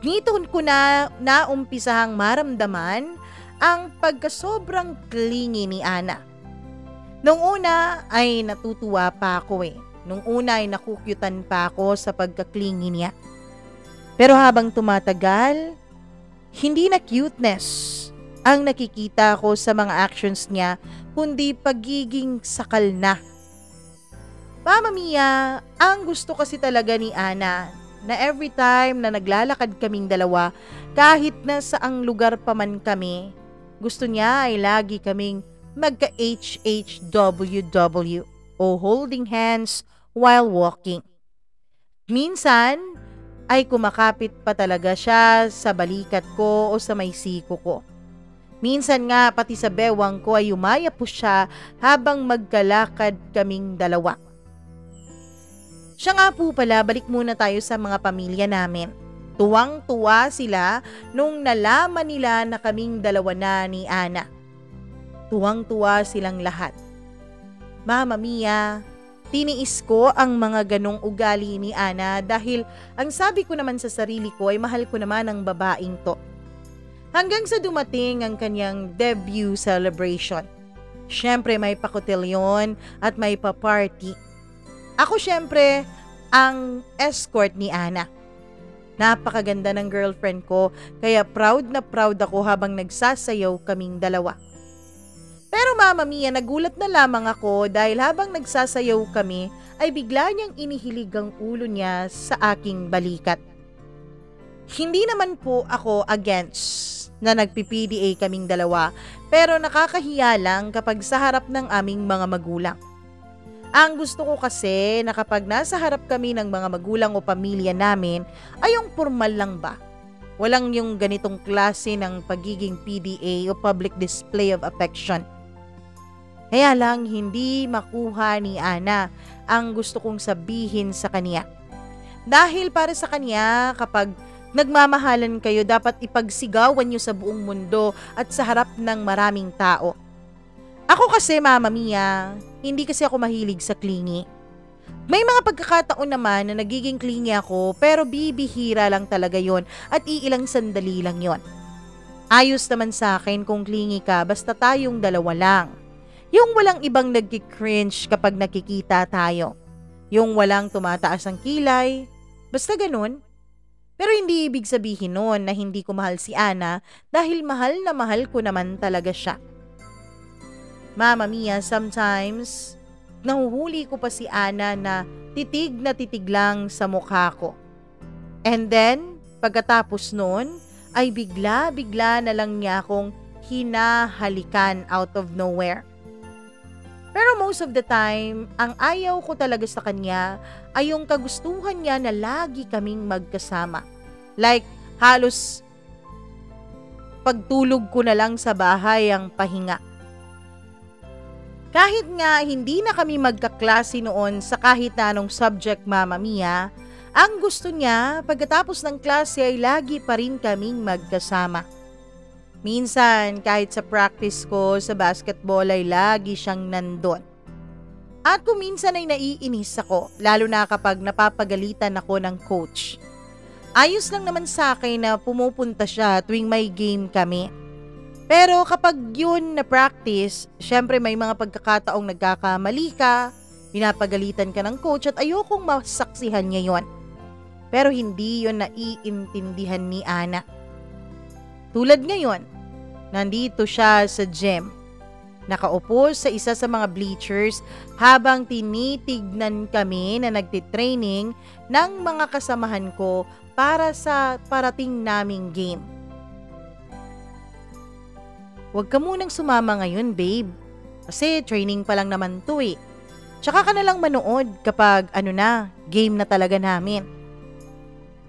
Dito ko na naumpisahang maramdaman ang pagkasobrang clingy ni Ana. Nung una ay natutuwa pa ako eh. Nung una ay nakukyutan pa ako sa pagka-clingy niya. Pero habang tumatagal, hindi na cuteness ang nakikita ko sa mga actions niya, kundi pagiging sakal na. Mama Mia, ang gusto kasi talaga ni Ana na every time na naglalakad kaming dalawa, kahit na saang lugar pa man kami, gusto niya ay lagi kaming magka-HHWW o holding hands while walking. Minsan ay kumakapit pa talaga siya sa balikat ko o sa may siko ko. Minsan nga pati sa bewang ko ay umayap po siya habang magkalakad kaming dalawa. Siya nga po pala, balik muna tayo sa mga pamilya namin. Tuwang-tuwa sila nung nalaman nila na kaming dalawa na ni Ana. Tuwang-tuwa silang lahat. Mama Mia, tiniis ko ang mga ganong ugali ni Ana dahil ang sabi ko naman sa sarili ko ay mahal ko naman ang babaeng to. Hanggang sa dumating ang kanyang debut celebration. Siyempre may pakotelyon at may pa-party. Ako siyempre ang escort ni Ana. Napakaganda ng girlfriend ko kaya proud na proud ako habang nagsasayaw kaming dalawa. Pero Mama Mia, nagulat na lamang ako dahil habang nagsasayaw kami ay bigla niyang inihilig ang ulo niya sa aking balikat. Hindi naman po ako against na nagpi-PDA kaming dalawa pero nakakahiya lang kapag sa harap ng aming mga magulang. Ang gusto ko kasi na kapag nasa harap kami ng mga magulang o pamilya namin ay yung formal lang ba? Walang yung ganitong klase ng pagiging PDA o public display of affection. Kaya lang hindi makuha ni Ana ang gusto kong sabihin sa kanya. Dahil para sa kanya kapag Nagmamahalan kayo, dapat ipagsigawan nyo sa buong mundo at sa harap ng maraming tao. Ako kasi, Mama Mia, hindi kasi ako mahilig sa clingy. May mga pagkakataon naman na nagiging clingy ako pero bibihira lang talaga yon at iilang sandali lang yon. Ayos naman sa akin kung clingy ka basta tayong dalawa lang. Yung walang ibang nagki-cringe kapag nakikita tayo. Yung walang tumataas ang kilay. Basta ganun. Pero hindi ibig sabihin nun na hindi ko mahal si Ana dahil mahal na mahal ko naman talaga siya. Mama Mia, sometimes nahuhuli ko pa si Ana na titig lang sa mukha ko. And then, pagkatapos nun, ay bigla na lang niya akong hinahalikan out of nowhere. Pero most of the time, ang ayaw ko talaga sa kanya ay yung kagustuhan niya na lagi kaming magkasama. Like, halos pagtulog ko na lang sa bahay ang pahinga. Kahit nga hindi na kami magkaklase noon sa kahit na anong subject, Mama Mia, ang gusto niya pagkatapos ng klase ay lagi pa rin kaming magkasama. Minsan kahit sa practice ko sa basketball ay lagi siyang nandun. At kung minsan ay naiinis ako, lalo na kapag napapagalitan ako ng coach. Ayos lang naman sa akin na pumupunta siya tuwing may game kami. Pero kapag yun na practice, syempre may mga pagkakataong nagkakamali ka, pinapagalitan ka ng coach at ayokong masaksihan niya yun. Pero hindi yun naiintindihan ni Ana. Tulad ngayon, nandito siya sa gym. Nakaupo sa isa sa mga bleachers habang tinitignan kami na nagtitraining ng mga kasamahan ko para sa parating naming game. Huwag ka munang sumama ngayon, babe. Kasi training pa lang naman to eh. Tsaka ka na lang manood kapag game na talaga namin.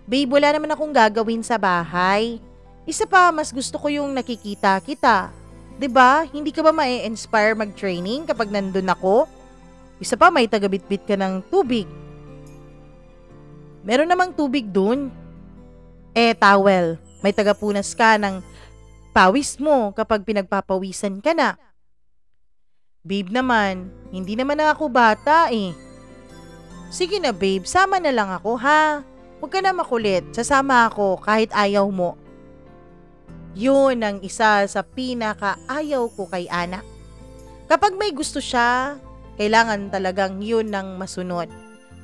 Babe, wala naman akong gagawin sa bahay. Isa pa, mas gusto ko yung nakikita kita. 'Di ba? Hindi ka ba ma-inspire mag-training kapag nandun ako? Isa pa, may tagabitbit ka ng tubig. Meron namang tubig dun. Towel. May tagapunas ka ng pawis mo kapag pinagpapawisan ka na. Babe naman, hindi naman na ako bata eh. Sige na babe, sama na lang ako ha. Huwag ka na makulit, sasama ako kahit ayaw mo. Yun ang isa sa pinaka-ayaw ko kay Ana. Kapag may gusto siya, kailangan talagang yun ang masunod.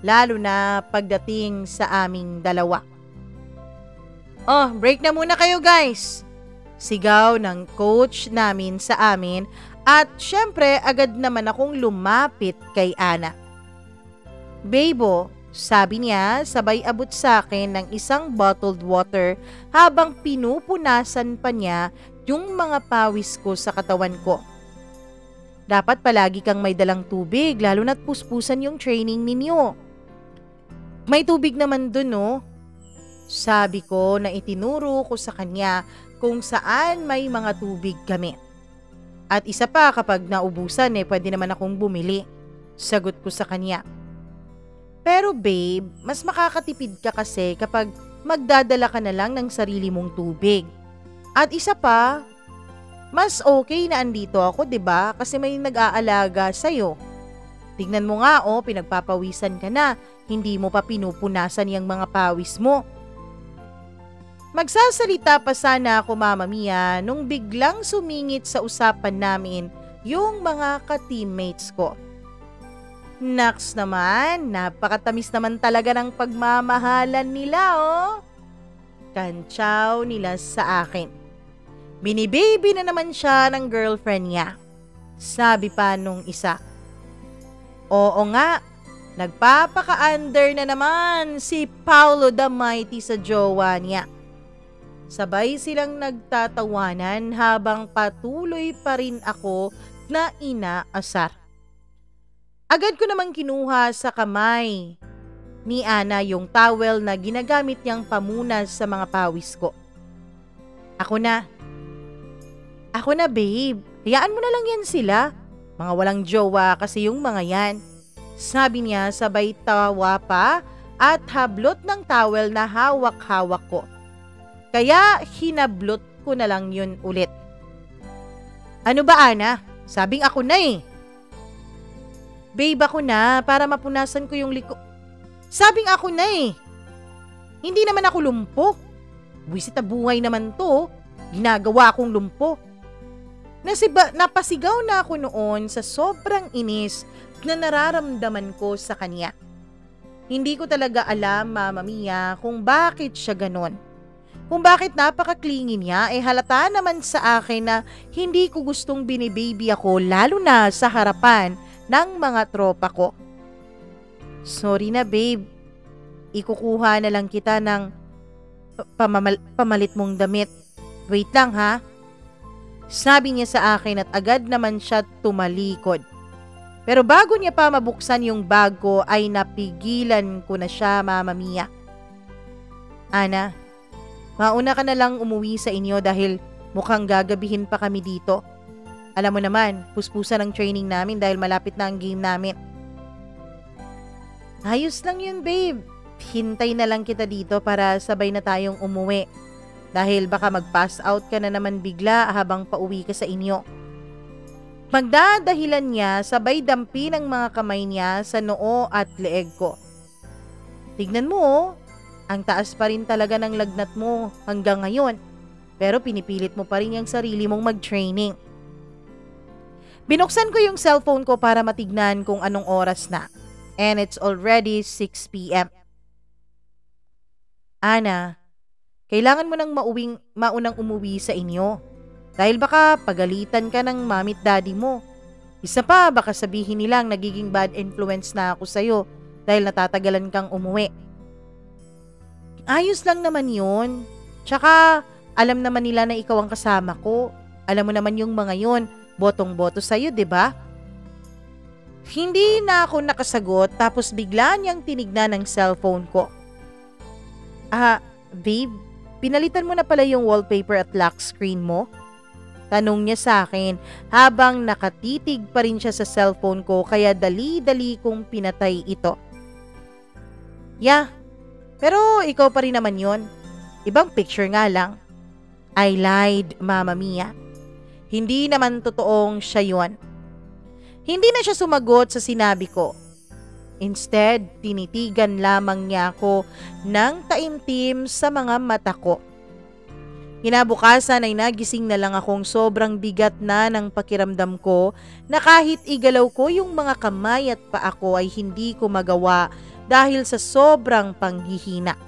Lalo na pagdating sa aming dalawa. Oh, break na muna kayo guys. Sigaw ng coach namin sa amin at syempre agad naman akong lumapit kay Ana. Bebo, sabi niya sabay abot sa akin ng isang bottled water habang pinupunasan pa niya yung mga pawis ko sa katawan ko. Dapat palagi kang may dalang tubig lalo na't puspusan yung training ninyo. May tubig naman dun no? Sabi ko na itinuro ko sa kanya kung saan may mga tubig kami. At isa pa kapag naubusan pwede naman akong bumili. Sagot ko sa kanya. Pero babe, mas makakatipid ka kasi kapag magdadala ka na lang ng sarili mong tubig. At isa pa, mas okay na andito ako 'di ba? Kasi may nag-aalaga sa'yo. Tignan mo nga pinagpapawisan ka na, hindi mo pa pinupunasan yung mga pawis mo. Magsasalita pa sana ako, Mama Mia, nung biglang sumingit sa usapan namin yung mga ka-teammates ko. Naks naman, napakatamis naman talaga ng pagmamahalan nila Kantsaw nila sa akin. Binibaby na naman siya ng girlfriend niya. Sabi pa nung isa. Oo nga, nagpapaka-under na naman si Paolo the Mighty sa jowa niya. Sabay silang nagtatawanan habang patuloy pa rin ako na inaasar. Agad ko namang kinuha sa kamay ni Ana yung towel na ginagamit niyang pamunas sa mga pawis ko. Ako na babe, hayaan mo na lang yan sila. Mga walang jowa kasi yung mga yan. Sabi niya sabay tawa pa at hablot ng towel na hawak-hawak ko. Kaya hinablot ko na lang yun ulit. Ano ba, Ana? Sabing ako na eh. Babe, ako na para mapunasan ko yung liko. Sabing ako na eh. Hindi naman ako lumpo. Buwisit na buhay naman to. Ginagawa akong lumpo. Napasigaw na ako noon sa sobrang inis na nararamdaman ko sa kanya. Hindi ko talaga alam, Mama Mia, kung bakit siya ganon. Kung bakit napaka-clingy niya, halata naman sa akin na hindi ko gustong binibaby ako lalo na sa harapan ng mga tropa ko. Sorry na babe, ikukuha na lang kita ng pamalit mong damit. Wait lang ha. Sabi niya sa akin at agad naman siya tumalikod. Pero bago niya pa mabuksan yung bag ko ay napigilan ko na siya, Mama Mia. Ana, mauna ka na lang umuwi sa inyo dahil mukhang gagabihin pa kami dito. Alam mo naman, puspusan ang training namin dahil malapit na ang game namin. Ayos lang yun, babe. Hintay na lang kita dito para sabay na tayong umuwi. Dahil baka mag-pass out ka na naman bigla habang pauwi ka sa inyo. Magdadahilan niya, sabay dampi ng mga kamay niya sa noo at leeg ko. Tignan mo, ang taas pa rin talaga ng lagnat mo hanggang ngayon. Pero pinipilit mo pa rin yung sarili mong mag-training. Binuksan ko yung cellphone ko para matignan kung anong oras na. And it's already 6 p.m. Ana, kailangan mo nang maunang umuwi sa inyo. Dahil baka pagalitan ka ng mami at daddy mo. Isa pa, baka sabihin nilang nagiging bad influence na ako sa'yo dahil natatagalan kang umuwi. Ayos lang naman yun. Tsaka, alam naman nila na ikaw ang kasama ko. Alam mo naman yung mga yun, botong-boto sa'yo, diba? Hindi na ako nakasagot tapos bigla niyang tinignan ng cellphone ko. Babe, pinalitan mo na pala yung wallpaper at lock screen mo? Tanong niya sa akin habang nakatitig pa rin siya sa cellphone ko kaya dali-dali kong pinatay ito. Yeah, pero ikaw pa rin naman yon. Ibang picture nga lang. I lied, Mama Mia. Hindi naman totoong siya yon. Hindi na siya sumagot sa sinabi ko. Instead, tinitigan lamang niya ako ng taimtim sa mga mata ko. Kinabukasan ay nagising na lang akong sobrang bigat na ng pakiramdam ko na kahit igalaw ko yung mga kamay at paa ko ay hindi ko magawa dahil sa sobrang panghihina.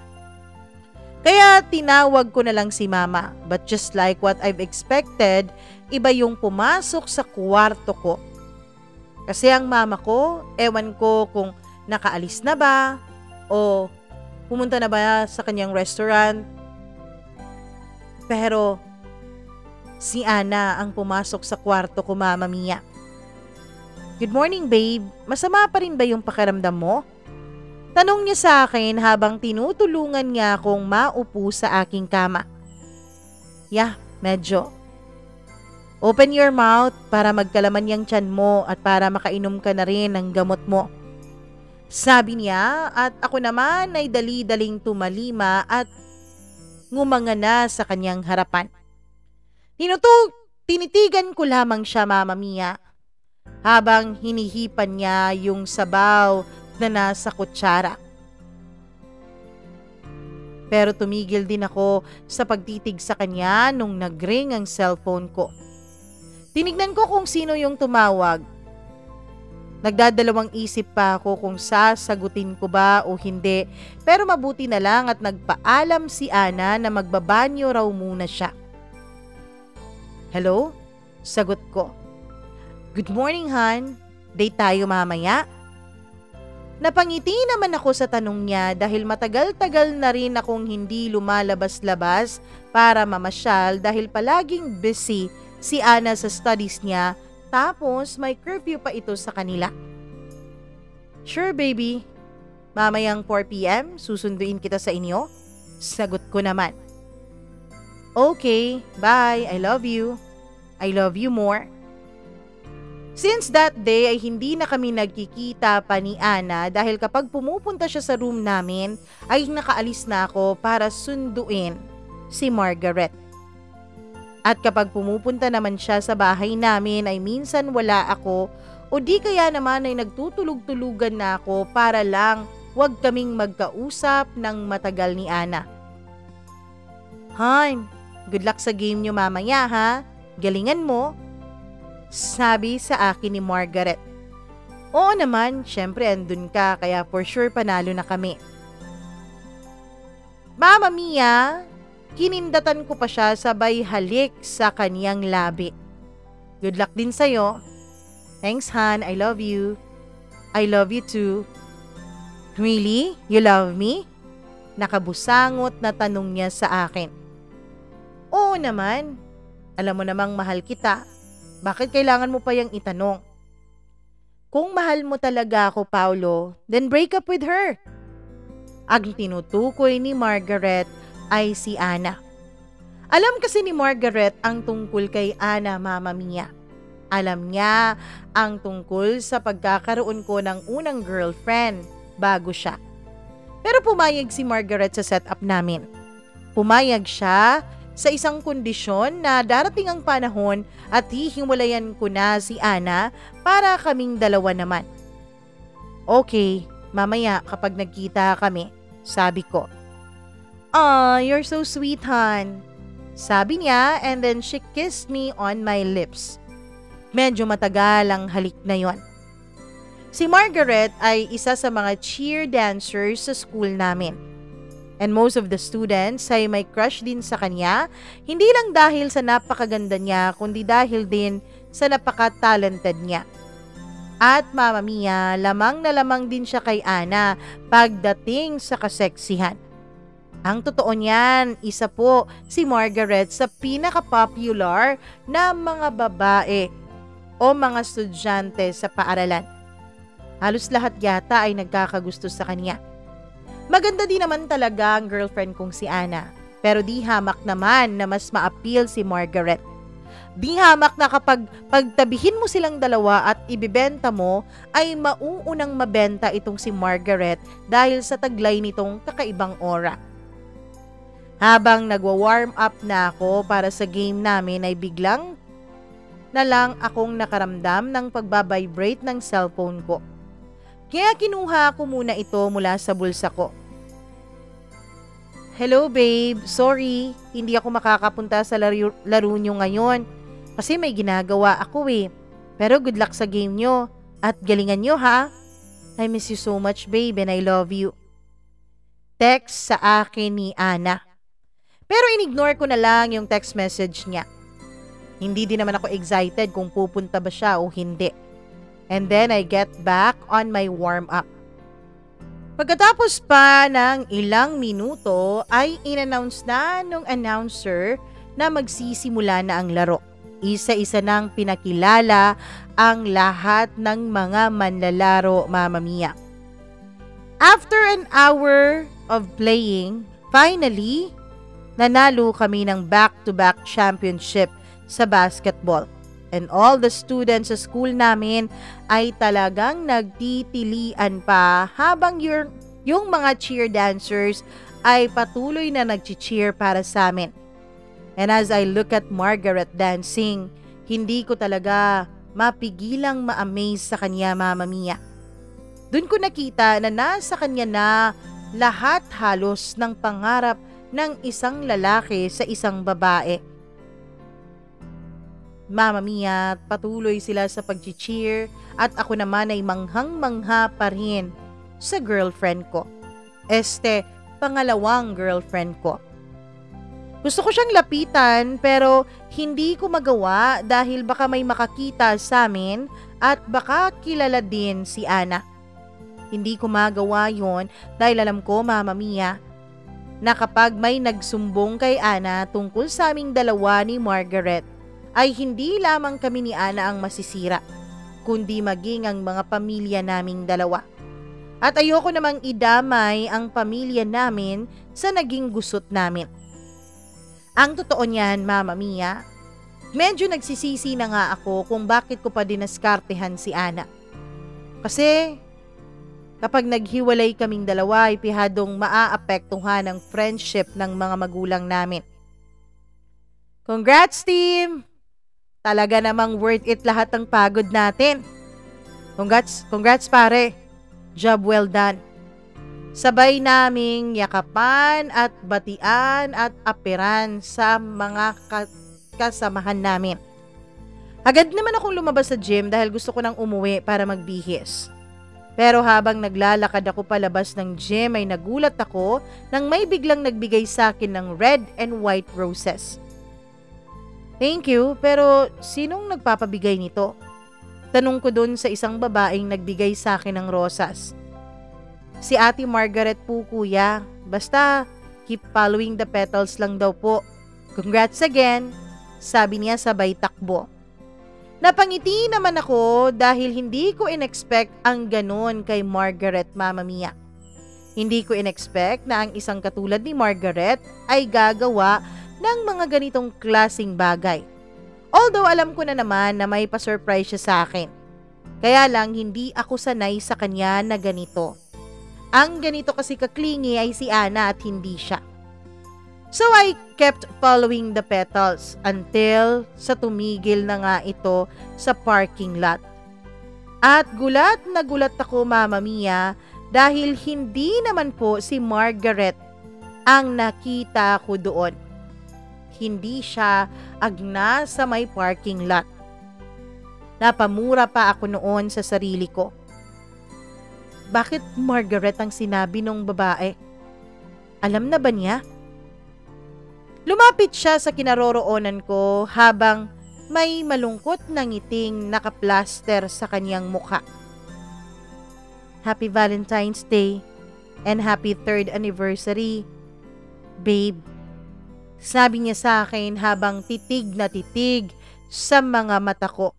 Kaya tinawag ko na lang si Mama, but just like what I've expected, iba yung pumasok sa kwarto ko. Kasi ang mama ko, ewan ko kung nakaalis na ba o pumunta na ba sa kanyang restaurant. Pero si Ana ang pumasok sa kwarto ko, Mama Mia. Good morning, babe. Masama pa rin ba yung pakiramdam mo? Tanong niya sa akin habang tinutulungan niya akong maupo sa aking kama. Yeah, medyo. Open your mouth para magkalaman yung tiyan mo at para makainom ka na rin ng gamot mo. Sabi niya at ako naman ay dali-daling tumalima at ngumanga na sa kanyang harapan. Tinitigan ko lamang siya, Mama Mia, habang hinihipan niya yung sabaw na nasa kutsara. Pero tumigil din ako sa pagtitig sa kanya nung nag-ring ang cellphone ko. Tinignan ko kung sino yung tumawag. Nagdadalawang isip pa ako kung sasagutin ko ba o hindi, pero mabuti na lang at nagpaalam si Ana na magbabanyo raw muna siya. Hello? Sagot ko. Good morning, Han. Date tayo mamaya? Napangiti naman ako sa tanong niya dahil matagal-tagal na rin akong hindi lumalabas-labas para mamasyal dahil palaging busy si Ana sa studies niya, tapos may curfew pa ito sa kanila. Sure, baby. Mamayang 4 p.m. susunduin kita sa inyo? Sagot ko naman. Okay, bye. I love you. I love you more. Since that day ay hindi na kami nagkikita pa ni Ana dahil kapag pumupunta siya sa room namin ay nakaalis na ako para sunduin. si Margaret. At kapag pumupunta naman siya sa bahay namin ay minsan wala ako o di kaya naman ay nagtutulog-tulugan na ako para lang wag kaming magkausap ng matagal ni Ana. "Han, good luck sa game nyo mamaya ha. Galingan mo," sabi sa akin ni Margaret. "Oo naman, syempre andun ka kaya for sure panalo na kami." Mama Mia, kinindatan ko pa siya sabay halik sa kaniyang labi. "Good luck din sa'yo." "Thanks, Han. I love you." "I love you too." "Really? You love me?" Nakabusangot na tanong niya sa akin. "Oo naman. Alam mo namang mahal kita. Bakit kailangan mo pa yang itanong?" "Kung mahal mo talaga ako, Paulo, then break up with her." Ang tinutukoy ni Margaret ay si Ana. Alam kasi ni Margaret ang tungkol kay Ana, Mama Mia. Alam niya ang tungkol sa pagkakaroon ko ng unang girlfriend bago siya. Pero pumayag si Margaret sa setup namin. Pumayag siya sa isang kondisyon na darating ang panahon at hihiwalayan ko na si Ana para kaming dalawa naman. "Okay, mamaya kapag nagkita kami," sabi ko. "Aw, you're so sweet, Han," sabi niya and then she kissed me on my lips. Medyo matagal ang halik na yon. Si Margaret ay isa sa mga cheer dancers sa school namin. And most of the students ay may crush din sa kanya, hindi lang dahil sa napakaganda niya, kundi dahil din sa napaka-talented niya. At Mama Mia, lamang na lamang din siya kay Ana pagdating sa kaseksihan. Ang totoo niyan, isa po si Margaret sa pinaka-popular na mga babae o mga estudyante sa paaralan. Halos lahat yata ay nagkakagusto sa kanya. Maganda din naman talaga ang girlfriend kong si Ana, pero di hamak naman na mas ma-appeal si Margaret. Di hamak na kapag pagtabihin mo silang dalawa at ibibenta mo ay mauunang mabenta itong si Margaret dahil sa taglay nitong kakaibang aura. Habang nagwa-warm up na ako para sa game namin ay biglang na lang akong nakaramdam ng pagbabibrate ng cellphone ko. Kaya kinuha ko muna ito mula sa bulsa ko. "Hello babe, sorry, hindi ako makakapunta sa laro nyo ngayon. Kasi may ginagawa ako eh. Pero good luck sa game nyo. At galingan nyo ha. I miss you so much babe and I love you." Text sa akin ni Ana. Pero inignore ko na lang yung text message niya. Hindi din naman ako excited kung pupunta ba siya o hindi. And then I get back on my warm up. Pagkatapos pa ng ilang minuto ay in-announce na nung announcer na magsisimula na ang laro. Isa-isa nang pinakilala ang lahat ng mga manlalaro, Mama Mia. After an hour of playing, finally, nanalo kami ng back-to-back championship sa basketball. And all the students sa school namin ay talagang nagtitilian pa habang yung mga cheer dancers ay patuloy na nag-cheer para sa amin. And as I look at Margaret dancing, hindi ko talaga mapigilang ma-amaze sa kanya, Mama Mia. Doon ko nakita na nasa kanya na lahat halos ng pangarap ng isang lalaki sa isang babae. Mama Mia, patuloy sila sa pag-cheer at ako naman ay manghang-mangha pa rin sa girlfriend ko. Pangalawang girlfriend ko. Gusto ko siyang lapitan pero hindi ko magawa dahil baka may makakita sa amin at baka kilala din si Ana. Hindi ko magawa yon dahil alam ko, Mama Mia, na kapag may nagsumbong kay Ana tungkol sa aming dalawa ni Margaret, ay hindi lamang kami ni Ana ang masisira, kundi maging ang mga pamilya naming dalawa. At ayoko namang idamay ang pamilya namin sa naging gusot namin. Ang totoo niyan, Mama Mia, medyo nagsisisi na nga ako kung bakit ko pa dinaskartehan si Ana. Kasi kapag naghiwalay kaming dalawa ay pihadong maaapektuhan ang friendship ng mga magulang namin. Congrats, team! Talaga namang worth it lahat ng pagod natin. Congrats pare. Job well done. Sabay naming yakapan at batian at apiran sa mga kasamahan namin. Agad naman akong lumabas sa gym dahil gusto ko nang umuwi para magbihis. Pero habang naglalakad ako palabas ng gym ay nagulat ako nang may biglang nagbigay sa akin ng red and white roses. Thank you, pero sinong nagpapabigay nito? Tanong ko dun sa isang babaeng nagbigay sa akin ng rosas. Si Ate Margaret po kuya, basta keep following the petals lang daw po. Congrats again, sabi niya sabay takbo. Napangiti naman ako dahil hindi ko inexpect ang ganon kay Margaret, Mama Mia. Hindi ko inexpect na ang isang katulad ni Margaret ay gagawa ng mga ganitong klasing bagay. Although alam ko na naman na may pa-surprise siya sa akin. Kaya lang hindi ako sanay sa kanya na ganito. Ang ganito kasi kaklingi ay si Ana at hindi siya. So I kept following the petals until sa tumigil na nga ito sa parking lot. At gulat na gulat ako, Mama Mia, dahil hindi naman po si Margaret ang nakita ko doon. Hindi siya agna sa may parking lot. Napamura pa ako noon sa sarili ko. Bakit Margaret ang sinabi nung babae? Alam na ba niya? Lumapit siya sa kinaroroonan ko habang may malungkot na ngiting nakaplaster sa kanyang mukha. Happy Valentine's Day and happy 3rd anniversary, babe. Sabi niya sa akin habang titig na titig sa mga mata ko.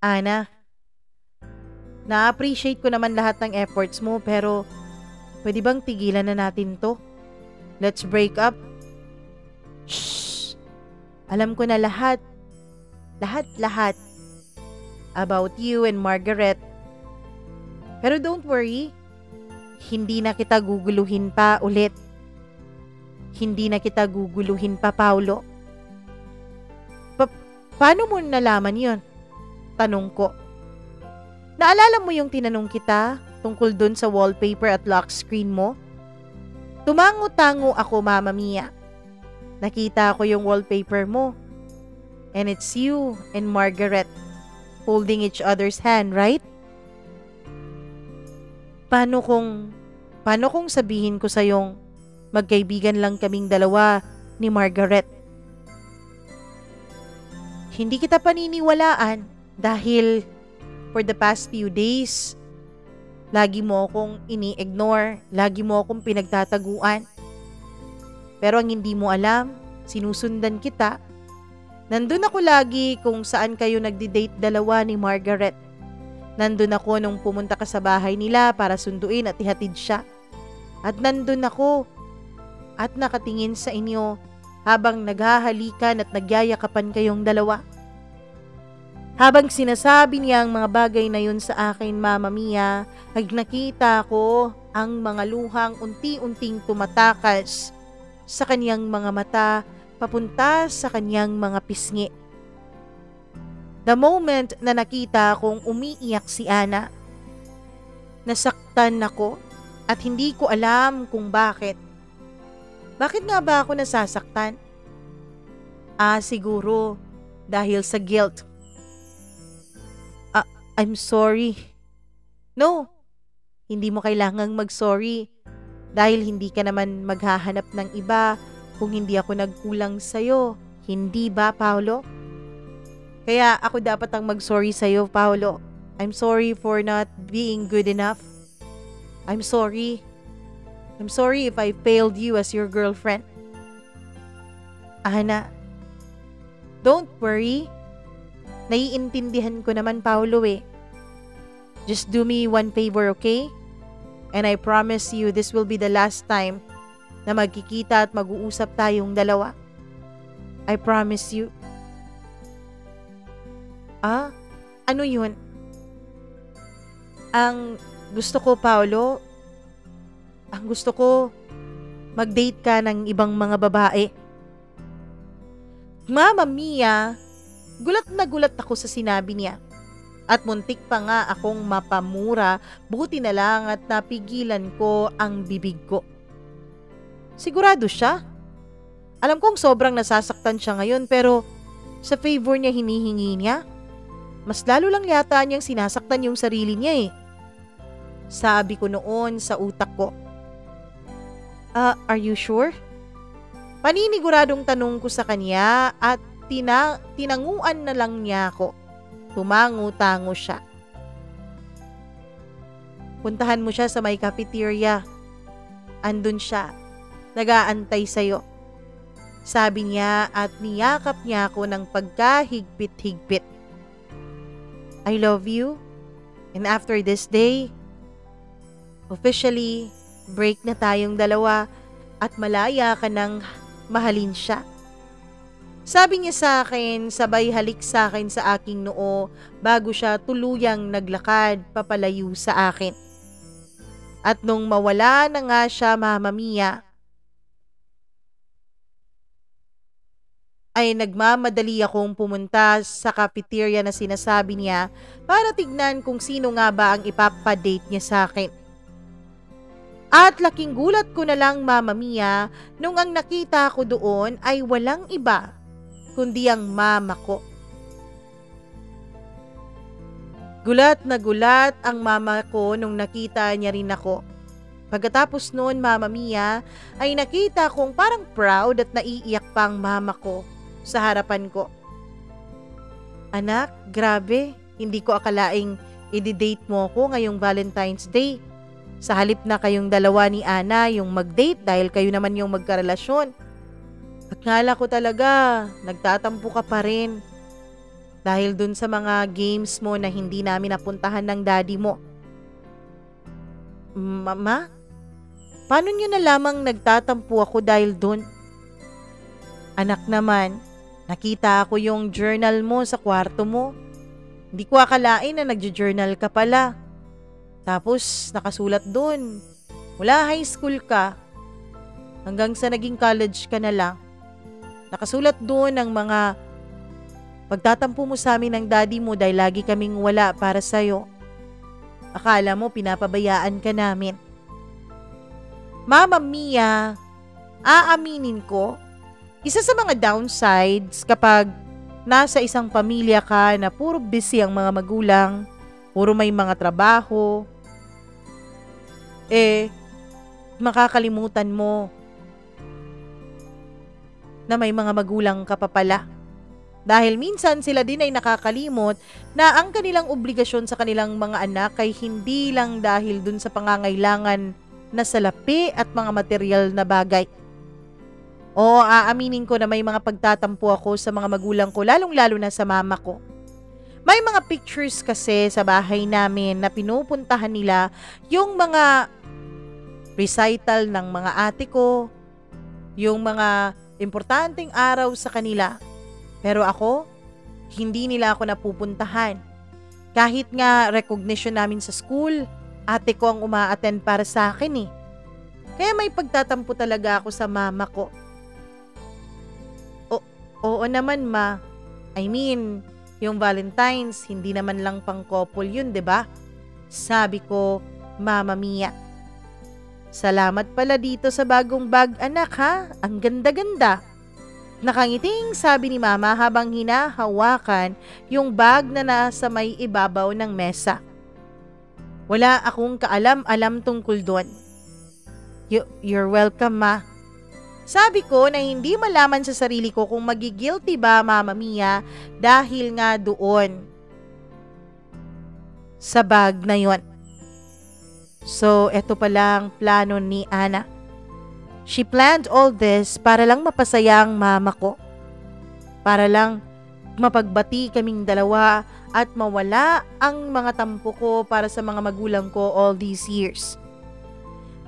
Ana, na-appreciate ko naman lahat ng efforts mo pero pwede bang tigilan na natin to? Let's break up. Shh! Alam ko na lahat. Lahat. About you and Margaret. Pero don't worry. Hindi na kita guguluhin pa ulit. Hindi na kita guguluhin pa, Paulo. Paano mo nalaman yon? Tanong ko. Naalala mo yung tinanong kita tungkol dun sa wallpaper at lock screen mo? Tumango-tango ako, Mama Mia. Nakita ko yung wallpaper mo. And it's you and Margaret holding each other's hand, right? Paano kung sabihin ko sa'yong magkaibigan lang kaming dalawa ni Margaret? Hindi kita paniniwalaan dahil for the past few days, lagi mo akong ini-ignore, lagi mo akong pinagtataguan. Pero ang hindi mo alam, sinusundan kita. Nandun ako lagi kung saan kayo nagdi-date dalawa ni Margaret. Nandun ako nung pumunta ka sa bahay nila para sunduin at ihatid siya. At nandun ako at nakatingin sa inyo habang naghahalikan at nagyayakapan kayong dalawa. Habang sinasabi niya ang mga bagay na yun sa akin, Mama Mia, ay nakita ko ang mga luhang unti-unting tumatakas sa kanyang mga mata papunta sa kanyang mga pisngi. The moment na nakita kong umiiyak si Ana, nasaktan ako at hindi ko alam kung bakit. Bakit nga ba ako nasasaktan? Siguro dahil sa guilt. I'm sorry. No, hindi mo kailangang mag-sorry dahil hindi ka naman maghahanap ng iba kung hindi ako nagkulang sa'yo. Hindi ba, Paolo? Kaya ako dapat ang mag-sorry sa'yo, Paolo. I'm sorry for not being good enough. I'm sorry. I'm sorry if I failed you as your girlfriend. Ana, don't worry. Naiintindihan ko naman, Paolo eh. Just do me one favor, okay? And I promise you this will be the last time na magkikita at mag-uusap tayong dalawa. I promise you. Ano yun? Ang gusto ko, Paolo, mag-date ka ng ibang mga babae. Mama Mia, gulat na gulat ako sa sinabi niya. At muntik pa nga akong mapamura, buti na lang at napigilan ko ang bibig ko. Sigurado siya? Alam kong sobrang nasasaktan siya ngayon pero sa favor niya hinihingi niya. Mas lalo lang yata niyang sinasaktan yung sarili niya eh. Sabi ko noon sa utak ko. Are you sure? Paniniguradong tanong ko sa kanya at tinanguan na lang niya ako. Tumango-tango siya. Puntahan mo siya sa may cafeteria. Andun siya. Nag-aantay sa'yo. Sabi niya at niyakap niya ako ng pagkahigpit-higpit. I love you. And after this day, officially, break na tayong dalawa at malaya ka ng mahalin siya. Sabi niya sa akin, sabay halik sa akin sa aking noo bago siya tuluyang naglakad papalayo sa akin. At nung mawala na nga siya, Mama Mia, ay nagmamadali akong pumunta sa cafeteria na sinasabi niya para tignan kung sino nga ba ang ipapadate niya sa akin. At laking gulat ko na lang, Mama Mia, nung ang nakita ko doon ay walang iba kundi ang mama ko. Gulat na gulat ang mama ko nung nakita niya rin ako. Pagkatapos noon, Mama Mia, ay nakita kong parang proud at naiiyak pa ang mama ko sa harapan ko. Anak, grabe, hindi ko akalaing i-date mo ko ngayong Valentine's Day. Sa halip na kayong dalawa ni Ana yung mag-date dahil kayo naman yung magkarelasyon. Akala ko talaga, nagtatampo ka pa rin. Dahil dun sa mga games mo na hindi namin napuntahan ng daddy mo. Mama, paano nyo na lamang nagtatampo ako dahil dun? Anak naman, nakita ako yung journal mo sa kwarto mo. Hindi ko akalain na nagjo-journal ka pala. Tapos nakasulat dun, mula high school ka, hanggang sa naging college ka na lang. Nakasulat doon ang mga pagtatampo mo sa amin ng daddy mo dahil lagi kaming wala para sa'yo. Akala mo pinapabayaan ka namin. Mama Mia, aaminin ko, isa sa mga downsides kapag nasa isang pamilya ka na puro busy ang mga magulang, puro may mga trabaho, makakalimutan mo na may mga magulang ka pa pala. Dahil minsan sila din ay nakakalimot na ang kanilang obligasyon sa kanilang mga anak ay hindi lang dahil dun sa pangangailangan na salapi at mga material na bagay. Oo, aaminin ko na may mga pagtatampo ako sa mga magulang ko, lalong-lalo na sa mama ko. May mga pictures kasi sa bahay namin na pinupuntahan nila yung mga recital ng mga ate ko, yung mga importanteng araw sa kanila. Pero ako, hindi nila ako napupuntahan. Kahit nga recognition namin sa school, ate ko ang uma-attend para sa akin eh. Kaya may pagtatampo talaga ako sa mama ko. Oo naman ma. I mean, yung Valentine's, hindi naman lang pang couple yun, 'di ba? Sabi ko, Mama Mia. Salamat pala dito sa bagong bag, anak ha. Ang ganda-ganda. Nakangiting sabi ni Mama habang hinahawakan yung bag na nasa may ibabaw ng mesa. Wala akong kaalam-alam tungkol doon. You're welcome, Ma. Sabi ko na hindi malaman sa sarili ko kung magigilty ba, Mama Mia, dahil nga doon sa bag na yon. So, eto pala ang plano ni Ana. She planned all this para lang mapasaya ang mama ko. Para lang mapagbati kaming dalawa at mawala ang mga tampo ko para sa mga magulang ko all these years.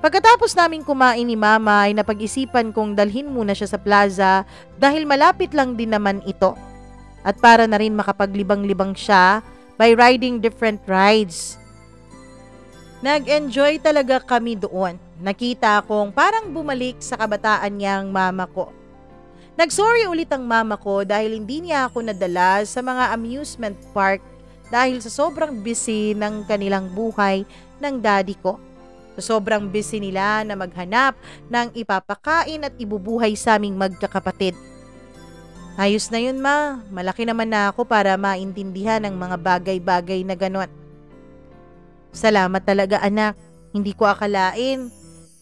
Pagkatapos naming kumain ni Mama ay napag-isipan kong dalhin muna siya sa plaza dahil malapit lang din naman ito. At para na rin makapaglibang-libang siya by riding different rides. Nag-enjoy talaga kami doon. Nakita kong parang bumalik sa kabataan niya ang mama ko. Nagsorry ulit ang mama ko dahil hindi niya ako nadala sa mga amusement park dahil sa sobrang busy ng kanilang buhay ng daddy ko. Sa sobrang busy nila na maghanap ng ipapakain at ibubuhay sa aming magkakapatid. Ayos na yun ma, malaki naman na ako para maintindihan ang mga bagay-bagay na ganon. Salamat talaga anak, hindi ko akalain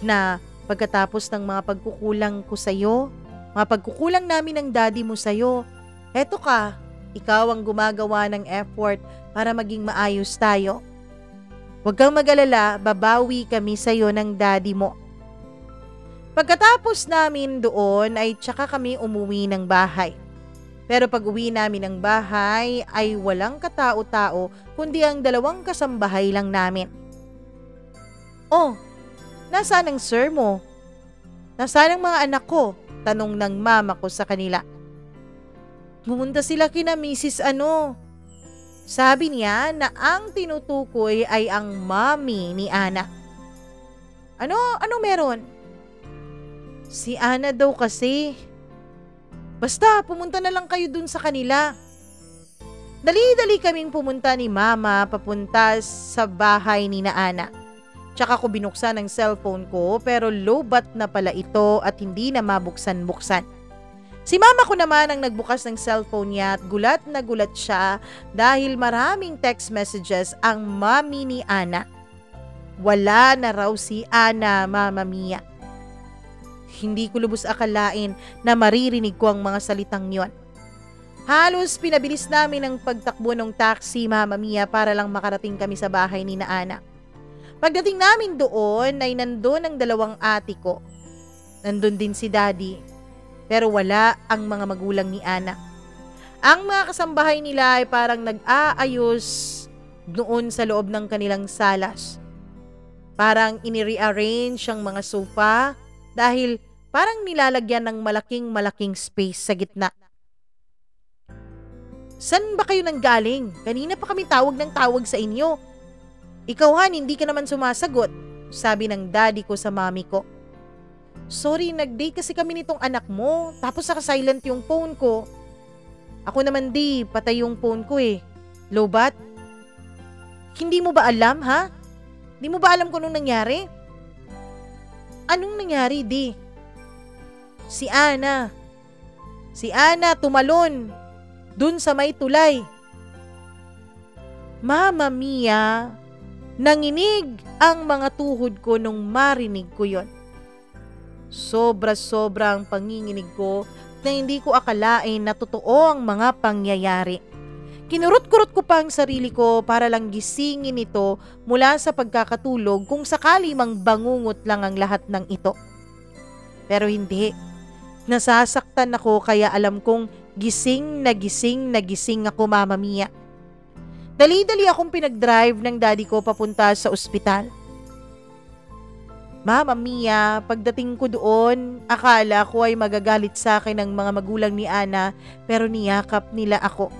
na pagkatapos ng mga pagkukulang ko sa'yo, mga pagkukulang namin ng daddy mo sa'yo, eto ka, ikaw ang gumagawa ng effort para maging maayos tayo. Huwag kang mag-alala, babawi kami sa'yo ng daddy mo. Pagkatapos namin doon ay tsaka kami umuwi ng bahay. Pero pag uwi namin ng bahay ay walang katao-tao kundi ang 2 kasambahay lang namin. Oh, nasaan ang sir mo? Nasaan ang mga anak ko? Tanong ng mama ko sa kanila. Pumunta sila kina Mrs. Sabi niya na ang tinutukoy ay ang mommy ni Ana. Ano meron? Si Ana daw kasi. Basta pumunta na lang kayo dun sa kanila. Dali-dali kaming pumunta ni mama papunta sa bahay ni na Ana. Tsaka ko binuksan ang cellphone ko pero lowbat na pala ito at hindi na mabuksan-buksan. Si mama ko naman ang nagbukas ng cellphone niya at gulat na gulat siya dahil maraming text messages ang mommy ni Ana. Wala na raw si Ana, Mama Mia. Hindi ko lubos akalain na maririnig ko ang mga salitang yon. Halos pinabilis namin ang pagtakbo ng taxi, Mama Mia, para lang makarating kami sa bahay ni na Ana. Pagdating namin doon ay nandun ang 2 ate ko. Nandun din si daddy. Pero wala ang mga magulang ni Ana. Ang mga kasambahay nila ay parang nag-aayos noon sa loob ng kanilang salas. Parang ini-rearrange ang mga sofa dahil parang nilalagyan ng malaking space sa gitna. San ba kayo nanggaling? Kanina pa kami tawag ng tawag sa inyo. Ikaw Han, hindi ka naman sumasagot, sabi ng daddy ko sa mami ko. Sorry, nag-date kasi kami nitong anak mo, tapos naka-silent yung phone ko. Ako naman patay yung phone ko eh. Lobat? Hindi mo ba alam ha? Hindi mo ba alam kung anong nangyari? Anong nangyari Si Ana tumalon dun sa may tulay. Mama Mia, nanginig ang mga tuhod ko nung marinig ko yon. Sobra-sobrang panginginig ko na hindi ko akalain na totoo ang mga pangyayari. Kinurot-kurot ko pa ang sarili ko para lang gisingin ito mula sa pagkakatulog kung sakali mang bangungot lang ang lahat ng ito. Pero hindi. Nasasaktan ako kaya alam kong gising na gising ako, Mama Mia. Dali-dali akong pinag-drive ng daddy ko papunta sa ospital. Mama Mia, pagdating ko doon, akala ko ay magagalit sa akin ng mga magulang ni Ana pero niyakap nila ako.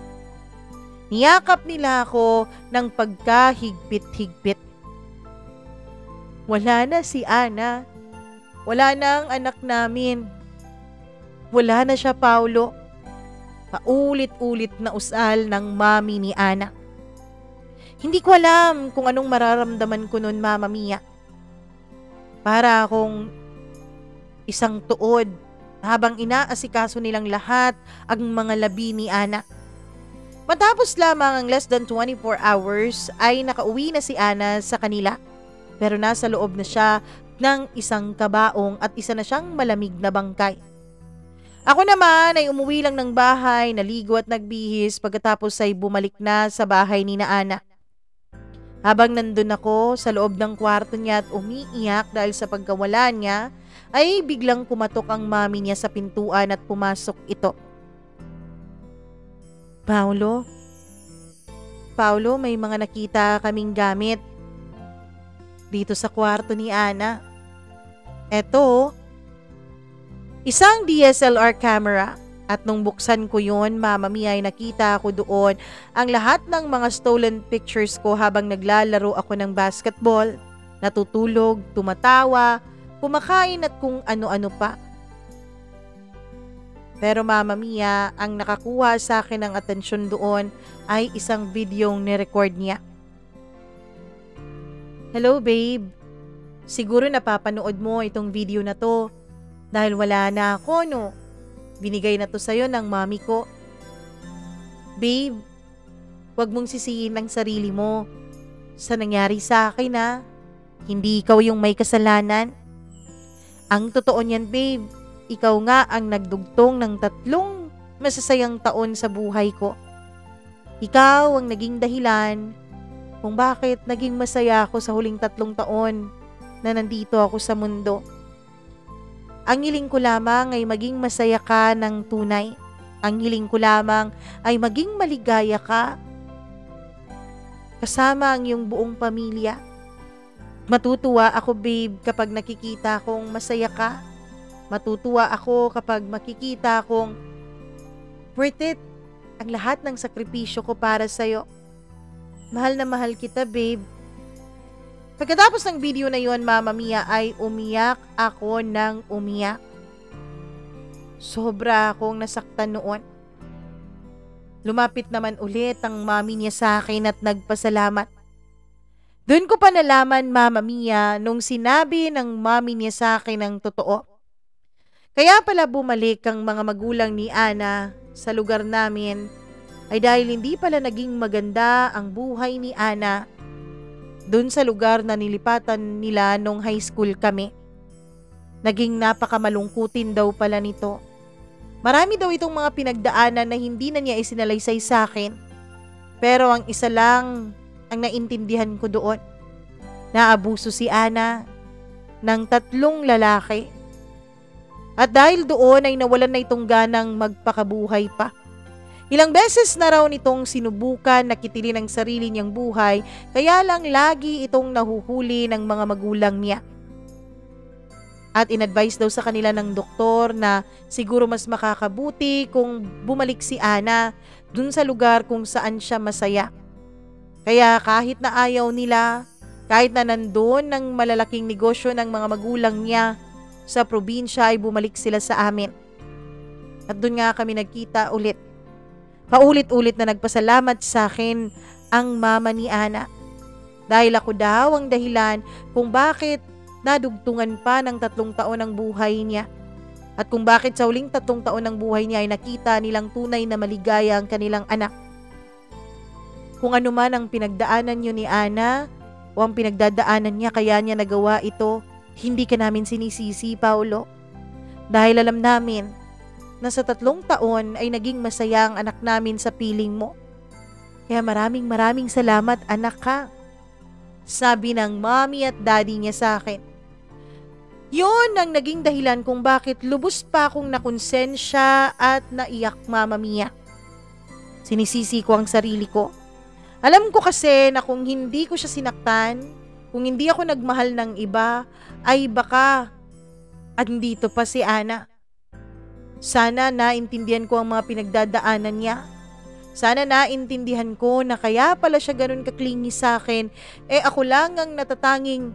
Niyakap nila ako ng pagkahigpit-higpit. Wala na si Ana. Wala na ang anak namin. Wala na siya, Paulo. Paulit-ulit na usal ng mami ni Ana. Hindi ko alam kung anong mararamdaman ko noon, Mama Mia. Para akong isang tuod habang inaasikaso nilang lahat ang mga labi ni Ana. Matapos lamang ang less than 24 hours ay nakauwi na si Ana sa kanila. Pero nasa loob na siya ng isang kabaong at isa na siyang malamig na bangkay. Ako naman ay umuwi lang ng bahay, naligo at nagbihis pagkatapos ay bumalik na sa bahay ni na Ana. Habang nandun ako sa loob ng kwarto niya at umiiyak dahil sa pagkawala niya, ay biglang kumatok ang mami niya sa pintuan at pumasok ito. Paulo, may mga nakita kaming gamit dito sa kwarto ni Ana. Eto, isang DSLR camera. At nung buksan ko yun, Mama Mia, ay nakita ko doon ang lahat ng mga stolen pictures ko habang naglalaro ako ng basketball, natutulog, tumatawa, kumakain at kung ano-ano pa. Pero Mama Mia, ang nakakuha sa akin ng atensyon doon ay isang videong nirecord niya. Hello babe, siguro napapanood mo itong video na to dahil wala na ako no. Binigay na to sa'yo ng mami ko. Babe, wag mong sisihin ang sarili mo sa nangyari sa akin na hindi ikaw yung may kasalanan. Ang totoo niyan babe, ikaw nga ang nagdugtong ng 3 masasayang taon sa buhay ko. Ikaw ang naging dahilan kung bakit naging masaya ako sa huling 3 taon na nandito ako sa mundo. Ang hiling ko lamang ay maging masaya ka ng tunay. Ang hiling ko lamang ay maging maligaya ka kasama ang iyong buong pamilya. Matutuwa ako babe kapag nakikita kong masaya ka. Matutuwa ako kapag makikita kong worth it ang lahat ng sakripisyo ko para sa'yo. Mahal na mahal kita babe. Pagkatapos ng video na yon, Mama Mia, ay umiyak ako ng umiyak. Sobra akong nasaktan noon. Lumapit naman ulit ang mami niya sa akin at nagpasalamat. Doon ko pa nalaman, Mama Mia, nung sinabi ng mami niya sa akin ang totoo. Kaya pala bumalik ang mga magulang ni Ana sa lugar namin ay dahil hindi pala naging maganda ang buhay ni Ana doon sa lugar na nilipatan nila nung high school kami. Naging napakamalungkutin daw pala nito. Marami daw itong mga pinagdaanan na hindi na niya isinalaysay sa akin. Pero ang isa lang ang naintindihan ko doon. Naabuso si Ana ng 3 lalaki. At dahil doon ay nawalan na itong ganang magpakabuhay pa. Ilang beses na raw nitong sinubukan na kitilin ang sarili niyang buhay, kaya lang lagi itong nahuhuli ng mga magulang niya. At in-advise daw sa kanila ng doktor na siguro mas makakabuti kung bumalik si Ana dun sa lugar kung saan siya masaya. Kaya kahit na ayaw nila, kahit na nandun ng malalaking negosyo ng mga magulang niya sa probinsya ay bumalik sila sa amin. At dun nga kami nagkita ulit. Paulit-ulit na nagpasalamat sa akin ang mama ni Ana. Dahil ako daw ang dahilan kung bakit nadugtungan pa ng 3 taon ng buhay niya. At kung bakit sa huling 3 taon ng buhay niya ay nakita nilang tunay na maligaya ang kanilang anak. Kung ano man ang pinagdaanan niyo ni Ana o ang pinagdadaanan niya kaya niya nagawa ito, hindi ka namin sinisisi, Paolo. Dahil alam namin na sa 3 taon ay naging masaya ang anak namin sa piling mo. Kaya maraming salamat anak ka. Sabi ng mommy at daddy niya sa akin. Yun ang naging dahilan kung bakit lubos pa akong nakonsensya at naiyak, Mama Mia. Sinisisi ko ang sarili ko. Alam ko kasi na kung hindi ko siya sinaktan, kung hindi ako nagmahal ng iba, ay baka andito pa si Ana. Sana naintindihan ko ang mga pinagdadaanan niya. Sana naintindihan ko na kaya pala siya ganun kaklingi sa akin, ako lang ang natatanging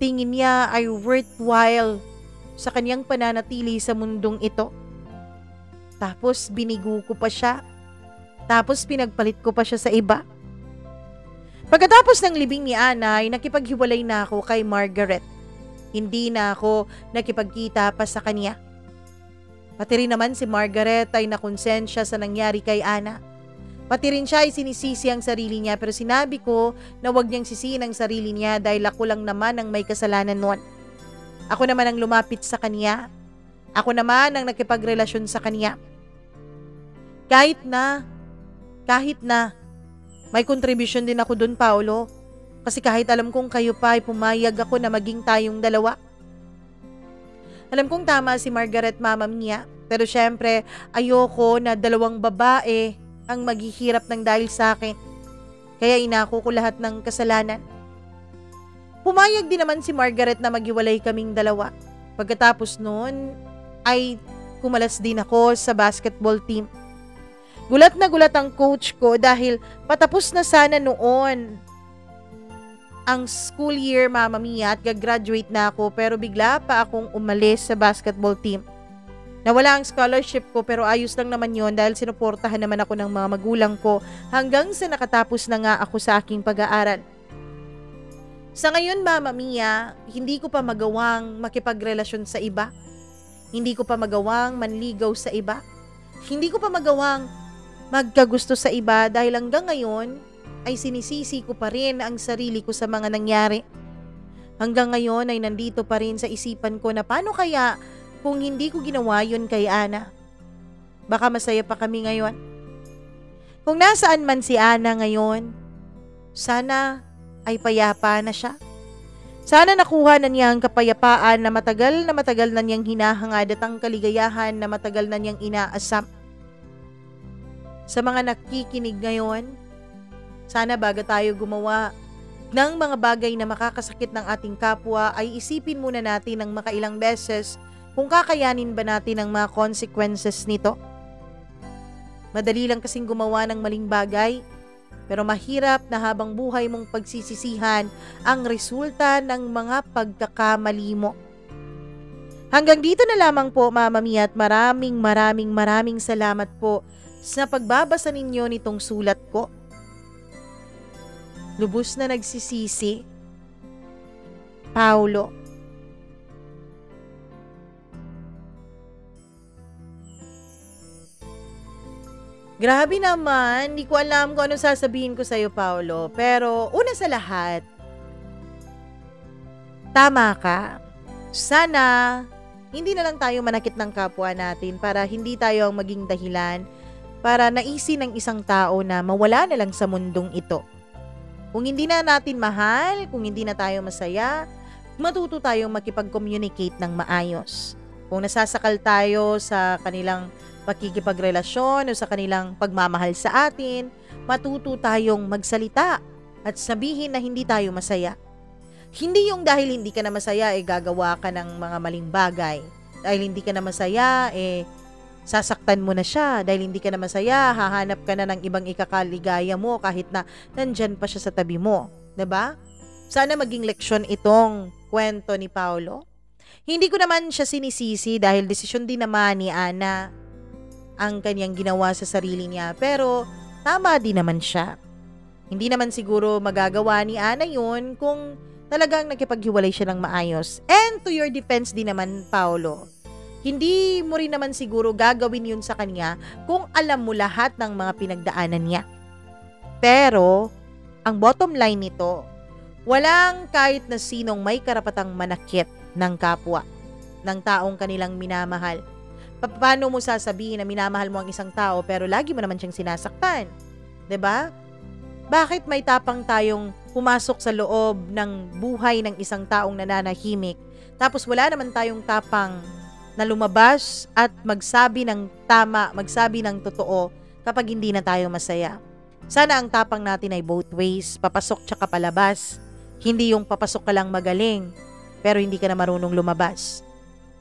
tingin niya ay worthwhile sa kanyang pananatili sa mundong ito. Tapos binigo ko pa siya. Tapos pinagpalit ko pa siya sa iba. Pagkatapos ng libing ni Ana ay nakipaghiwalay na ako kay Margaret. Hindi na ako nakipagkita pa sa kanya. Pati rin naman si Margaret ay nakonsensya sa nangyari kay Ana. Pati rin siya ay sinisisi ang sarili niya pero sinabi ko na huwag niyang sisihin ang sarili niya dahil ako lang naman ang may kasalanan noon. Ako naman ang lumapit sa kanya. Ako naman ang nakipagrelasyon sa kanya. Kahit na may contribution din ako dun, Paolo. Kasi kahit alam kong kayo pa ay pumayag ako na maging tayong dalawa. Alam kong tama si Margaret, Mama Mia. Pero syempre, ayoko na 2 babae ang maghihirap ng dahil sa akin. Kaya inako ko lahat ng kasalanan. Pumayag din naman si Margaret na maghiwalay kaming 2. Pagkatapos noon, ay kumalas din ako sa basketball team. Gulat na gulat ang coach ko dahil patapos na sana noon ang school year, Mama Mia, at gagraduate na ako pero bigla pa akong umalis sa basketball team. Nawala ang scholarship ko pero ayos lang naman yon dahil sinuportahan naman ako ng mga magulang ko hanggang sa nakatapos na nga ako sa aking pag-aaral. Sa ngayon, Mama Mia, hindi ko pa magawang makipagrelasyon sa iba. Hindi ko pa magawang manligaw sa iba. Hindi ko pa magawang magkagusto sa iba dahil hanggang ngayon ay sinisisi ko pa rin ang sarili ko sa mga nangyari. Hanggang ngayon ay nandito pa rin sa isipan ko na paano kaya kung hindi ko ginawa yun kay Ana. Baka masaya pa kami ngayon. Kung nasaan man si Ana ngayon, sana ay payapa na siya. Sana nakuha na niya ang kapayapaan na matagal na niyang hinahangad at ang kaligayahan na matagal na niyang inaasam. Sa mga nakikinig ngayon, sana bago tayo gumawa ng mga bagay na makakasakit ng ating kapwa ay isipin muna natin ng makailang beses kung kakayanin ba natin ang mga consequences nito. Madali lang kasing gumawa ng maling bagay, pero mahirap na habang buhay mong pagsisisihan ang resulta ng mga pagkakamali mo. Hanggang dito na lamang po, Mama Mia, at maraming salamat po sa pagbabasa ninyo nitong sulat ko. Lubos na nagsisisi, Paulo. Grabe naman, hindi ko alam kung ano sasabihin ko sa'yo, Paulo. Pero una sa lahat, tama ka. Sana hindi na lang tayo manakit ng kapwa natin para hindi tayo ang maging dahilan para naisin ng isang tao na mawala na lang sa mundong ito. Kung hindi na natin mahal, kung hindi na tayo masaya, matuto tayong makipag-communicate ng maayos. Kung nasasakal tayo sa kanilang pakikipagrelasyon o sa kanilang pagmamahal sa atin, matuto tayong magsalita at sabihin na hindi tayo masaya. Hindi yung dahil hindi ka na masaya gagawa ka ng mga maling bagay. Dahil hindi ka na masaya sasaktan mo na siya. Dahil hindi ka na masaya, hahanap ka na ng ibang ikakaligaya mo kahit na nandyan pa siya sa tabi mo. 'Di ba? Sana maging leksyon itong kwento ni Paulo. Hindi ko naman siya sinisisi dahil desisyon din naman ni Ana ang kanyang ginawa sa sarili niya. Pero tama din naman siya. Hindi naman siguro magagawa ni Ana yun kung talagang nakipaghiwalay siya ng maayos. And to your defense din naman, Paulo, hindi mo rin naman siguro gagawin yun sa kanya kung alam mo lahat ng mga pinagdaanan niya. Pero ang bottom line nito, walang kahit na sinong may karapatang manakit ng kapwa, ng taong kanilang minamahal. Paano mo sasabihin na minamahal mo ang isang tao pero lagi mo naman siyang sinasaktan? 'Di ba? Bakit may tapang tayong pumasok sa loob ng buhay ng isang taong nananahimik tapos wala naman tayong tapang na lumabas at magsabi ng tama, magsabi ng totoo kapag hindi na tayo masaya? Sana ang tapang natin ay both ways, papasok tsaka palabas. Hindi yung papasok ka lang magaling pero hindi ka na marunong lumabas.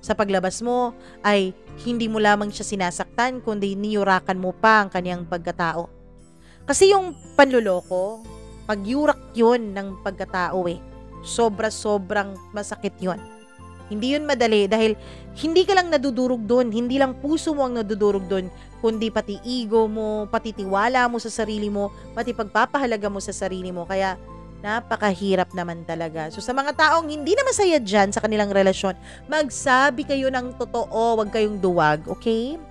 Sa paglabas mo ay hindi mo lamang siya sinasaktan kundi niyurakan mo pa ang kanyang pagkatao. Kasi yung panluloko, pagyurak yun ng pagkatao Sobra-sobrang masakit yun. Hindi yun madali dahil hindi ka lang nadudurog doon, hindi lang puso mo ang nadudurog doon, kundi pati ego mo, pati tiwala mo sa sarili mo, pati pagpapahalaga mo sa sarili mo. Kaya napakahirap naman talaga. So sa mga taong hindi na masaya dyan sa kanilang relasyon, magsabi kayo ng totoo, wag kayong duwag, okay?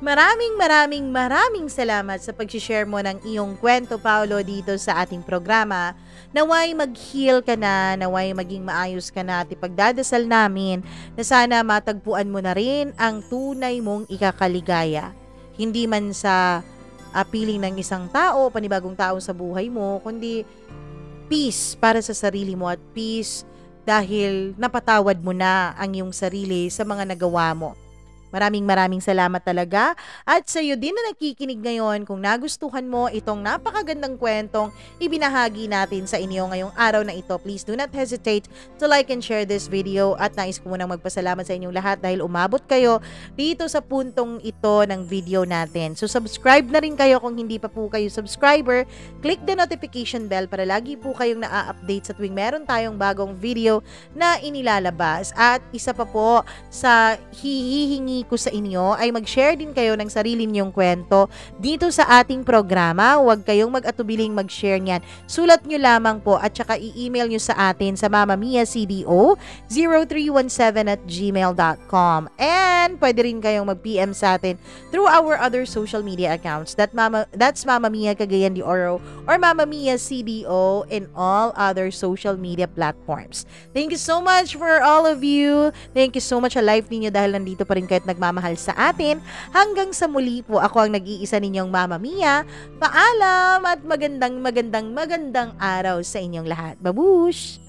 Maraming salamat sa pag-share mo ng iyong kwento, Paulo, dito sa ating programa. Naway mag-heal ka na, naway maging maayos ka na at ipagdadasal namin na sana matagpuan mo na rin ang tunay mong ikakaligaya. Hindi man sa piling ng isang tao, panibagong tao sa buhay mo, kundi peace para sa sarili mo at peace dahil napatawad mo na ang iyong sarili sa mga nagawa mo. Maraming salamat talaga. At sa iyo din na nakikinig ngayon, kung nagustuhan mo itong napakagandang kwentong ibinahagi natin sa inyo ngayong araw na ito, please do not hesitate to like and share this video. At nais ko munang magpasalamat sa inyong lahat dahil umabot kayo dito sa puntong ito ng video natin. So subscribe na rin kayo kung hindi pa po kayo subscriber. Click the notification bell para lagi po kayong na-update sa tuwing meron tayong bagong video na inilalabas. At isa pa po sa hihihingi hinihingi ko sa inyo ay mag-share din kayo ng sarili niyong kwento dito sa ating programa. Huwag kayong mag-atubiling mag-share niyan. Sulat nyo lamang po at saka i-email nyo sa atin sa mamamiacdo0317@gmail.com. And pwede rin kayong mag-PM sa atin through our other social media accounts. That's Mama Mia Cagayan de Oro or Mama Mia CDO in all other social media platforms. Thank you so much for all of you. Thank you so much sa live ninyo dahil nandito pa rin kayo at nagmamahal sa atin. Hanggang sa muli po, ako ang nag-iisa ninyong Mama Mia. Paalam at magandang araw sa inyong lahat. Babush!